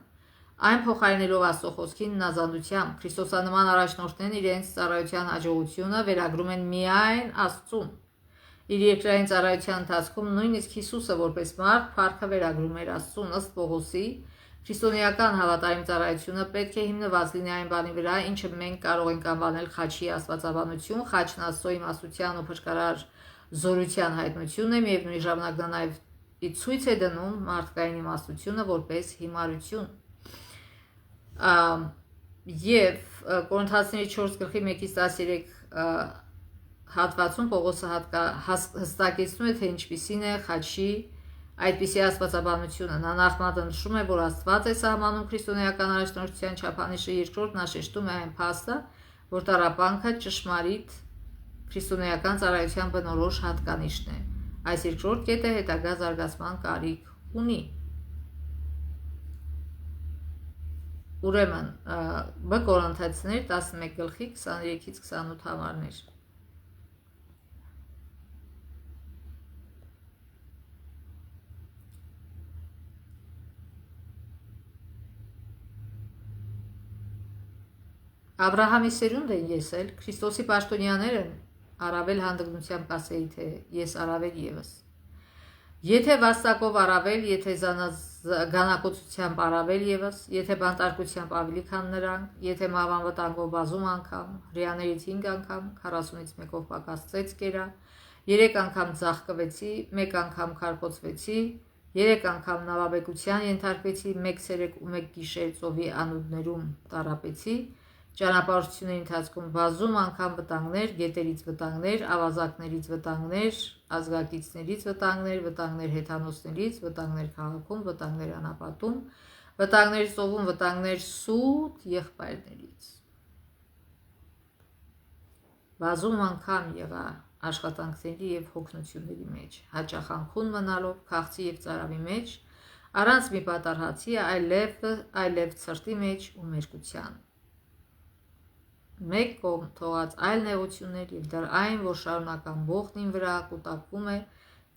այն փոխարինելով Աստծո խոսքին հնազանդությամբ, Քրիստոսանման առաջնորդներն իրենց ծառայության հաջողությունը վերագրում են միայն Աստծուն։ Իր երկրային ծառայության ընթացքում նույնիսկ Հիսուսը որպես մարդ փառքը վերագրում էր Աստծուն, ըստ Պողոսի, քրիստոնեական հավատարիմ ծառայությունը պետք է հիմնված լինի այն բանի վրա, ինչը մենք կարող ենք անվանել խաչի աստվածաբանություն, խաչն Աստծո իմաստության ու փրկարար զորության հայտնությունն է, միևնույն ժամանակ նա նաև ցույց է դնում մարդկային իմաստությունը որպես հիմարություն։ Եվ Կորինթացիների 4:1-13 հատվածում Պողոսը հստակեցնում է, թե ինչպիսին է խաչի այդպիսի աստվածաբանությունը։ Նա նախնադը նշում է, որ Աստված է սահմանում քրիստոնեական առաջնորդության չափանիշը, երկրորդ նա շեշտում է այն փաստը, որ տառապանքը ճշմարիտ քրիստոնեական ծառայության բնորոշ հատկանիշն է։ Այս երկրորդ կետը հետագա զարգացման կարիք ունի։ Ուրեմն, Բ Կորինթացիներ 11:23-28 համարներ։ Աբրահամի սերունդ են ես էլ, Քրիստոսի պաշտոնյաներն առավել հանդգնությամբ կասեի, թե ես առավել եւս։ Եթե վաստակով առավել, եթե գանակոծությամբ առավել եւս, եթե բանտարկությամբ ավելի քան նրանք, եթե մահվան վտանգով բազում անգամ, հրեաներից 5 անգամ, 40-ից մեկով պակաս ծեծ կերա, 3 անգամ ձաղկվեցի, 1 անգամ քարփոցվեցի, 3 անգամ նավաբեկության ենթարկվեցի, 1 ցերեկ ու 1 գիշեր ծովի անուդներում տառապեցի, ճանապարհությունների ընթացքում բազում անգամ վտանգներ, գետերից վտանգներ, ավազակներից վտանգներ, ազգակիցներից վտանգներ, վտանգներ հեթանոսներից, վտանգներ քաղաքում, վտանգներ անապատում, վտանգներ ծովում, վտանգներ սուտ եղբայրներից։ Բազում անգամ եղա աշխատանքների եւ հոգնությունների մեջ, հաճախանքուն մնալով քաղցի եւ ծարավի մեջ, առանց մի պատառհացի, այլև ցրտի մեջ ու մերկության։ Մեկ կողմ թողած այլ նեղություններ եւ դեռ այն, որ շարունական ողն իմ վրա կուտակվում է,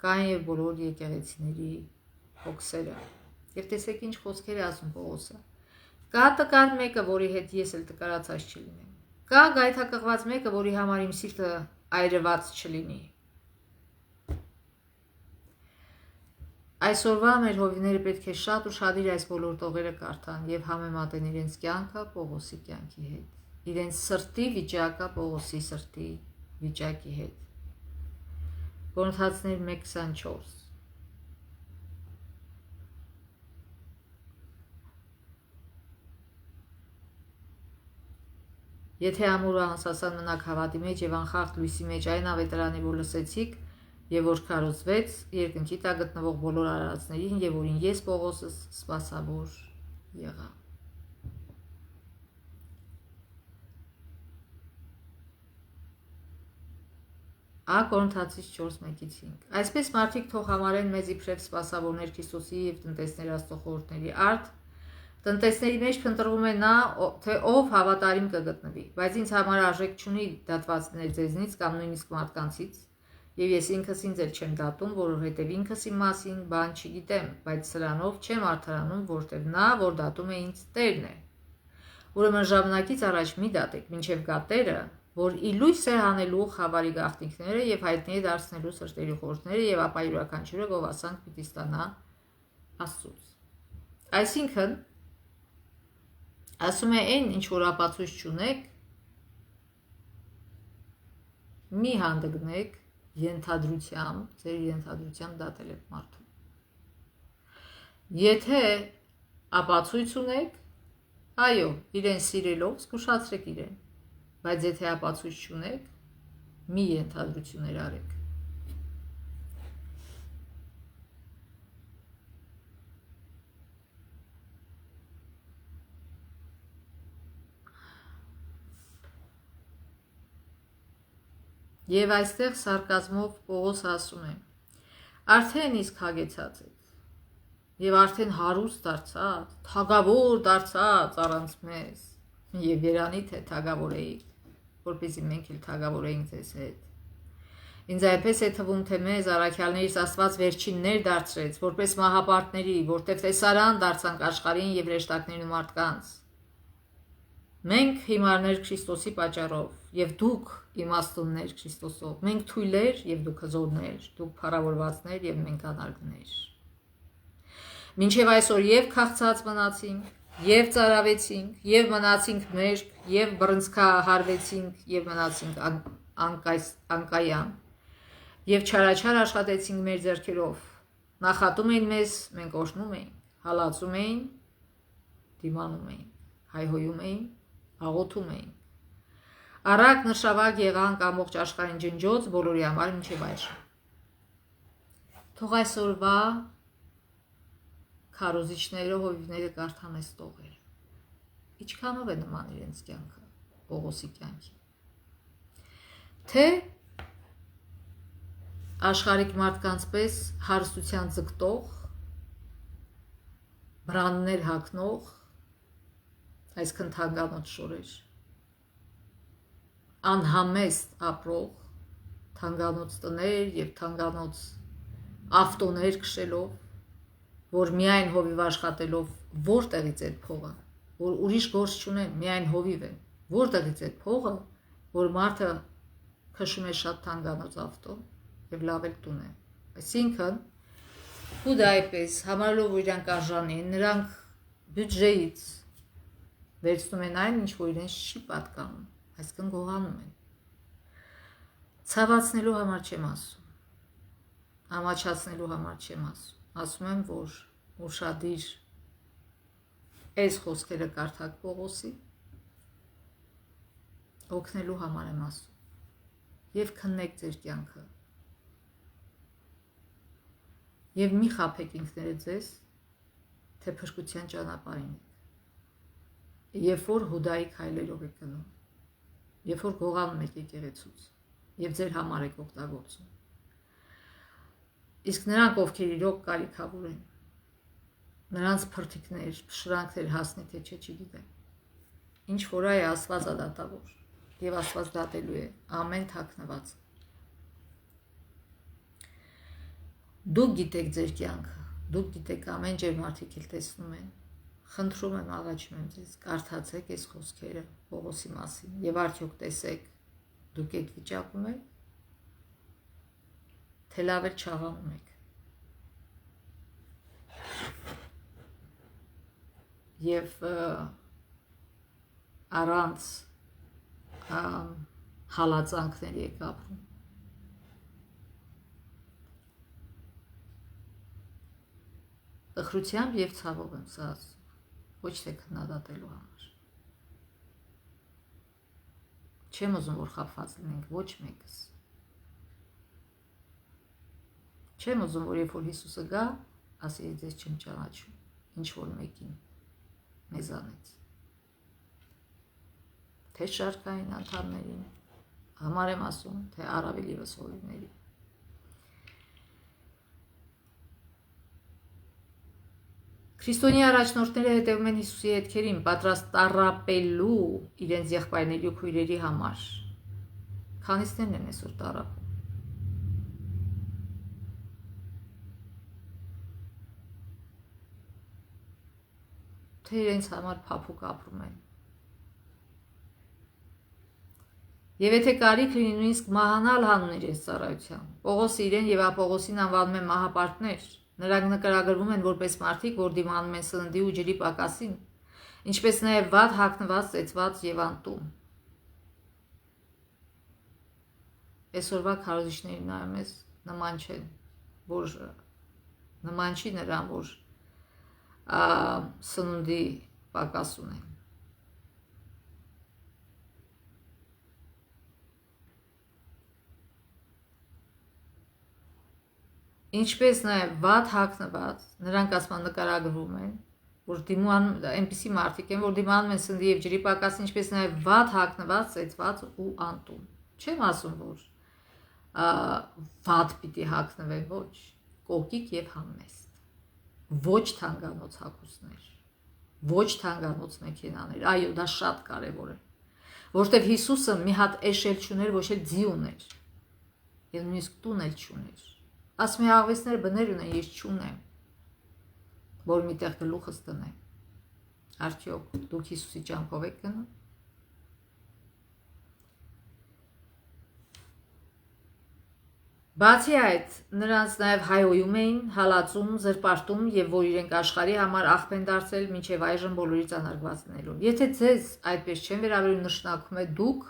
կային եւ բոլոր եկեղեցիների հոգսերը։ Եվ տեսեք ինչ խոսքեր է ասում Պողոսը։ Կա տկար մեկը, որի հետ ես էլ տկարացած չլինեմ։ Կա գայթակղված մեկը, որի համար իմ սիրտը այրված չլինի։ Այսօրվա մեր հովիները պետք է շատ ուշադիր այս բոլոր տողերը կարդան եւ համեմատեն իրենց կյանքը Պողոսի կյանքի հետ։ Իրենց սրտի վիճակը Պողոսի սրտի վիճակի հետ։ Կորինթացիներ 1:24 Եթե ամուրը անսասան մնաք հավատի մեջ եւ անխախտ լույսի մեջ այն ավետարանի, որ լսեցիք եւ որ քարոզվեց երկնքի տակ գտնվող բոլոր արարածներին եւ որին ես Պողոսս սպասավոր եղա։ Կորինթացիս 4:1-5 Այսպես մարդիկ թող համարեն մեզ իբրև սպասավորներ Քրիստոսի եւ տնտեսներ Աստծո խորհուրդների արդ տնտեսների մեջ փնտրվում է նա, թե ով հավատարիմ կգտնվի, բայց ինձ համար արժեք չունի դատվածներ ձեզնից կամ նույնիսկ մարդկանցից, եւ ես ինքս ինձ էլ չեմ դատում, որովհետեւ ինքս իմ մասին բան չգիտեմ, բայց սրանով չեմ արդարանում, որտեւ նա, որ դատում է ինձ, Տերն է։ Ուրեմն ժամանակից առաջ մի դատեք, մինչև գա Տերը, որ ի լույս է հանելու խավարի գաղտնիքները եւ հայտնի է դարձնելու սրտերի խորհուրդները եւ ապա յուրաքանչյուրը գովասանք պիտի ստանա Աստծուց։ Այսինքն ասում է այն, ինչ որ ապացույց չունեք, մի հանդգնեք ենթադրությամբ, ձեր ենթադրությամբ դատել եք մարդուն։ Եթե ապացույց ունեք, այո, իրեն սիրելով զգուշացրեք իրեն, բայց եթե ապացույց չունեք, մի ենթադրություններ արեք։ Եվ այստեղ սարկազմով Պողոս ասում է. արդեն իսկ հագեցած եք, եւ արդեն հարուստ դարձած, թագավոր դարձած առանց մեզ, եւ երանի թե թագավոր էիք, որպեսզի մենք էլ թագավոր էինք ձեզ հետ։ Ինձ այնպես է թվում, թե մեզ առաքյալներից Աստված վերջիններ դարձրեց, որպես մահապարտների, որտեղ տեսարան դարձանք աշխարհին եւ հրեշտակներին ու մարդկանց։ Մենք հիմարներ Քրիստոսի պատճառով, եւ դուք իմաստուններ Քրիստոսով, մենք թույլեր եւ դուք հզորներ, դուք փառավորվածներ եւ մենք անարգներ։ Մինչև այսօր եւ քաղցած մնացինք, եւ ծարավեցինք, եւ մնացինք մերկ, եւ բռնցքահարվեցինք, եւ մնացինք անկայան, եւ չարաչար աշխատեցինք մեր ձեռքերով, նախատում էին մեզ, մենք օրհնում էինք, հալածում էին, դիմանում էին, հայհոյում էին, աղոթում էին։ Արագ նշավակ եղանք ամբողջ աշխարհին ջնջոց բոլորի համար մինչև այժմ։ Թող այսօրվա քարոզիչները հովիվները կարդան այս տողերը։ Ինչքանով է նման իրենց կյանքը, Պողոսի կյանքի։ Թե աշխարհիկ մարդկանց պես հարստության ձգտող, բրաններ հագնող, այսքան թանկանոց շորեր, անհամեստ ապրող, թանկանոց տներ եւ թանկանոց ավտոներ քշելով, որ միայն հովիվ աշխատելով որտեղից այդ փողը, որ ուրիշ գործ չունեն, միայն հովիվ են, որտեղից այդ փողը, որ մարդը քշում է շատ թանկանոց ավտո եւ լավ էլ տուն է։ Այսինքն Հուդայպես համարելով որ իրանք արժանի են, նրանք բյուջեից վերցնում են այն, ինչ որ իրենց չի պատկանում, այսինքն գողանում են։ Ցավացնելու համար չեմ ասում, ամաչացնելու համար չեմ ասում, ասում եմ, որ ուշադիր այս խոսքերը կարդաք Պողոսի, օգնելու համար եմ ասում, եւ քննեք ձեր կյանքը, եւ մի խաբեք ինքներդ ձեզ, թե փրկության ճանապարհին եք, երբ որ Հուդայի քայլերով եք գնում, երբ որ գողանում եք եկեղեցուց, եւ ձեր համար եք օգտագործում։ Իսկ նրանք, ովքեր իրոք կարիքավոր են, նրանց փրթիկներ, փշրանքներ հասնի թե չէ չգիտեմ։ Ինչ որ այ Աստված է դատավոր, եւ Աստված դատելու է ամեն թաքնված։ Դուք գիտեք ձեր կյանքը, դուք գիտեք ամեն ջեր մարդիկ էլ տեսնում են։ Խնդրում եմ, աղաչում եմ ձեզ, կարդացեք այս խոսքերը Պողոսի մասին եւ արդյոք տեսեք, դուք այդ վիճակում եք, թե լավ էլ չաղանում եք։ Եվ առանց հալածանքների եք ապրում։ Տխրությամբ եւ ցավով եմ սա ասում, ոչ թե քննադատելու համար։ Չեմ ուզում, որ խաբված լինենք ոչ մեկս։ Չեմ ուզում, որ երբ որ Հիսուսը գա, ասի ձեզ չեմ ճանաչում, ինչ որ մեկին մեզանից։ Թե շարքային անդամներին, համար եմ ասում, թե առավել ևս հովիվների։ Քրիստոնյա առաջնորդները հետևում են Հիսուսի հետքերին, պատրաստ տառապելու իրենց եղբայրների ու քույրերի համար։ Քանիսներն են այսօր տառապում։ Թե իրենց համար փափուկ ապրում են։ Եվ եթե կարիք լինի նույնիսկ մահանալ հանուն իրենց ծառայության, Պողոսը իրեն եւ Ապողոսին անվանում են մահապարտներ, նրանք նկարագրվում են որպես մարդիկ, որ դիմանում են սննդի ու ջրի պակասին, ինչպես նաեւ վատ հագնված, ծեծված եւ անտում։ Այսօրվա քարոզիչների նայում ես նման չեն, որ նման չի նրան, որ սննդի պակաս ունեն։ Ինչպես նաև վատ հագնված, նրանք ասման նկարագրվում են, որ դիմանում այնպիսի մարդիկ են, որ դիմանում են սննդի եւ ջրի պակասին, ինչպես նաև վատ հագնված, ծեծված ու անտում։ Չեմ ասում, որ վատ պիտի հագնվեն, ոչ, կոկիկ եւ համեստ, ոչ թանկանոց հագուստներ, ոչ թանկանոց մեքենաներ, այո, դա շատ կարևոր է, որտեղ Հիսուսը մի հատ էշել չուներ, ոչ էլ ձի ուներ, եւ նույնիսկ տուն էլ չուներ։ Ասում է աղվեսները բներ ունեն, ես չունեմ, որ միտեղ գլուխս տնեմ։ Արդյոք դուք Հիսուսի ճամփով եք գնում։ Բացի այդ, նրանց նաև հայոյում էին, հալածում, զրպարտում եւ որ իրենք աշխարհի համար աղբ են դարձել, մինչեւ այժմ բոլորից անարգված լինելով։ Եթե ձեզ այդպես չեն վերաբերում, նշանակում է դուք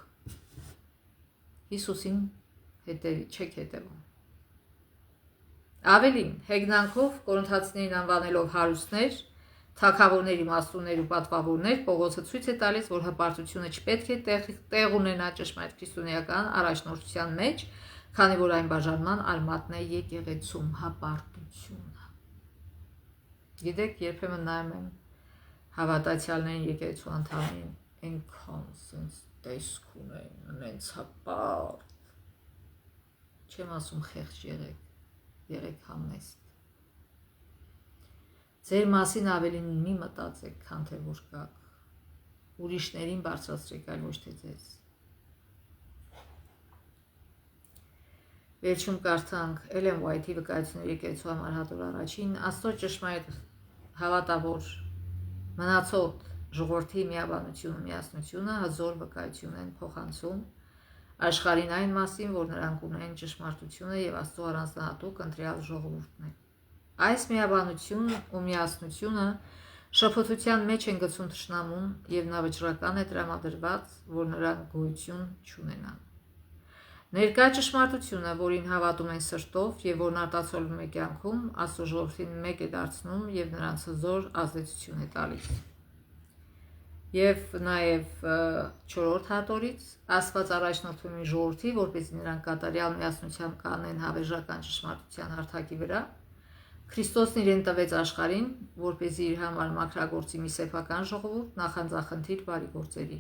Հիսուսին չեք հետևում։ Ավելին, հեգնանքով Կորինթացիներին անվանելով հարուստներ, թագավորների մասուններ ու պատվավորներ, Պողոսը ցույց է տալիս, որ հպարտությունը չպետք է տեղ ունենա ճշմարիտ քրիստոնեական առաջնորդության մեջ, քանի որ այն բաժանման արմատն է եկեղեցում հպարտությունը։ Գիտեք, երբեմն նայում եմ հավատացյալներին եկեղեցու անդամներին, այնքան sense տեսք ունեն, նենց հպարտ։ Չեմ ասում խեղճ եղեք համեստ։ Ձեր մասին ավելին մի մտածեք, քան թե որ կաք։ Ուրիշներին բարձրացրեք, այլ ոչ թե ձեզ։ Վերջում կարդանք Էլեն Ուայթի վկայությունների եկեղեցու համար հատոր առաջին, Աստծո ճշմարիտ հավատավոր մնացոտ ժողովրդի միաբանությունը, միասնությունը հզոր վկայություն են փոխանցում աշխարհին այն մասին, որ նրանք ունեն ճշմարտությունը եւ Աստծո առանձնահատուկ ընտրյալ ժողովուրդն է։ Այս միաբանությունն ու միասնությունը շփոթության մեջ են գցում թշնամուն եւ նա վճռական է տրամադրված, որ նրանք գոյություն չունենան։ Ներկա ճշմարտությունը, որին հավատում են սրտով եւ որն արտացոլվում է կյանքում, Աստծո ժողովրդին մեկ է դարձնում եւ նրանց հզոր ազդեցություն է տալիս։ Եվ նաև 4-րդ հատորից Աստված առաջնորդում է ժողովրդի, որպեսզի նրանք կատարյալ միասնությամբ կանեն հավերժական ճշմարտության հարթակի վրա։ Քրիստոսն իրեն տվեց աշխարհին, որպեսզի իր համար մաքրագործի մի սեփական ժողովուրդ նախանձախնդիր բարի գործերի։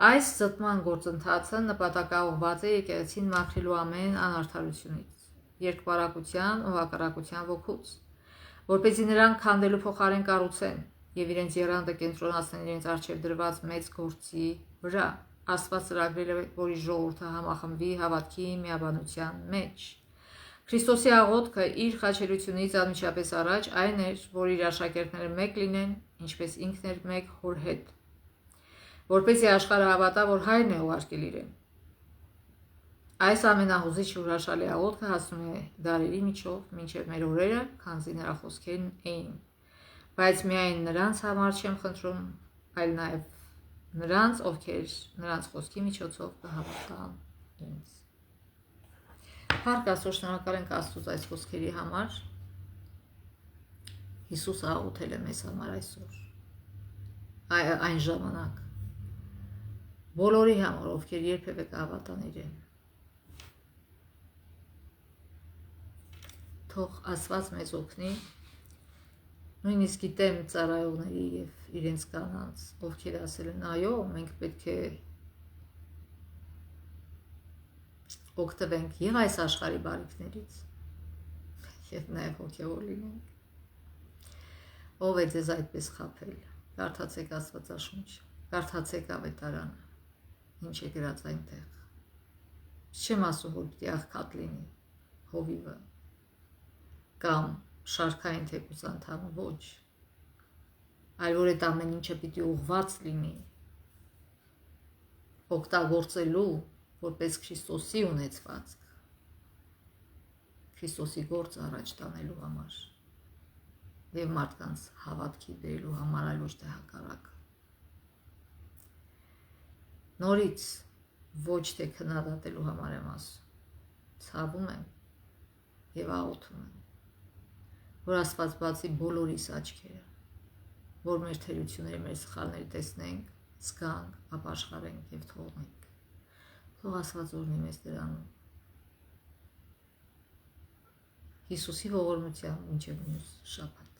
Այս զտման գործընթացը նպատակաուղղված է եկեղեցին մաքրելու ամեն անարդարությունից, երկպարակության ու հակառակության ոգուց, որպեսզի նրանք քանդելու փոխարեն կառուցեն եւ իրենց եռանդը կենտրոնացնեն իրենց արժեվ դրված մեծ գործի վրա։ Աստված ծրագրել է, որ իր ժողովուրդը համախմբվի հավատքի միաբանության մեջ։ Քրիստոսի աղոթքը իր խաչելությունից անմիջապես առաջ այն էր, որ իր աշակերտները մեկ լինեն, ինչպես ինքն էր մեկ հոր հետ, որպեսզի աշխարհը հավատա, որ հայրն է ուղարկել իրեն։ Այս ամենահուզիչ հրաշալի աղոթքը հասնում է դարերի միջով, մինչև մեր օրերը, քանզի նրա խոսքերն էին։ Բայց միայն նրանց համար չեմ խնդրում, այլ նաև նրանց, ովքեր նրանց խոսքի միջոցով կհավատան ինձ։ Փառք Աստծո, շնորհակալ ենք Աստծուց այս խոսքերի համար։ Հիսուսը աղոթել է մեզ համար այսօր, այն ժամանակ, բոլորի համար, ովքեր երբևէ կհավատան իրեն։ Թող Աստված մեզ օգնի, նույնիսկ գիտեմ ծառայողների եւ իրենց կանանց, ովքեր ասել են, այո, մենք պետք է օգտվենք եւ այս աշխարհի բարիքներից եւ նաեւ հոգեոր լինենք։ Ով է ձեզ այդպես խաբել, կարդացեք Աստվածաշունչը, կարդացեք ավետարանը, ինչ է գրած այնտեղ։ Չեմ ասում, որ պիտի աղքատ լինի հովիվը կամ շարքային թեկուզ անդամը, ոչ, այլ որ այդ ամեն ինչը պիտի ուղղված լինի օգտագործելու որպես Քրիստոսի ունեցվածք, Քրիստոսի գործը առաջ տանելու համար եւ մարդկանց հավատքի բերելու համար, այլ ոչ թե հակառակը։ Նորից ոչ թե քննադատելու համար եմ ասում, ցավում եմ եւ աղոթում եմ, որ Աստված բացի բոլորիս աչքերը, որ մեր թերությունները, մեր սխալները տեսնենք, զգանք, ապաշխարենք եւ թողնենք։ Թող Աստված օրհնի մեզ դրանում։ Հիսուսի ողորմությամբ մինչև մյուս շաբաթ։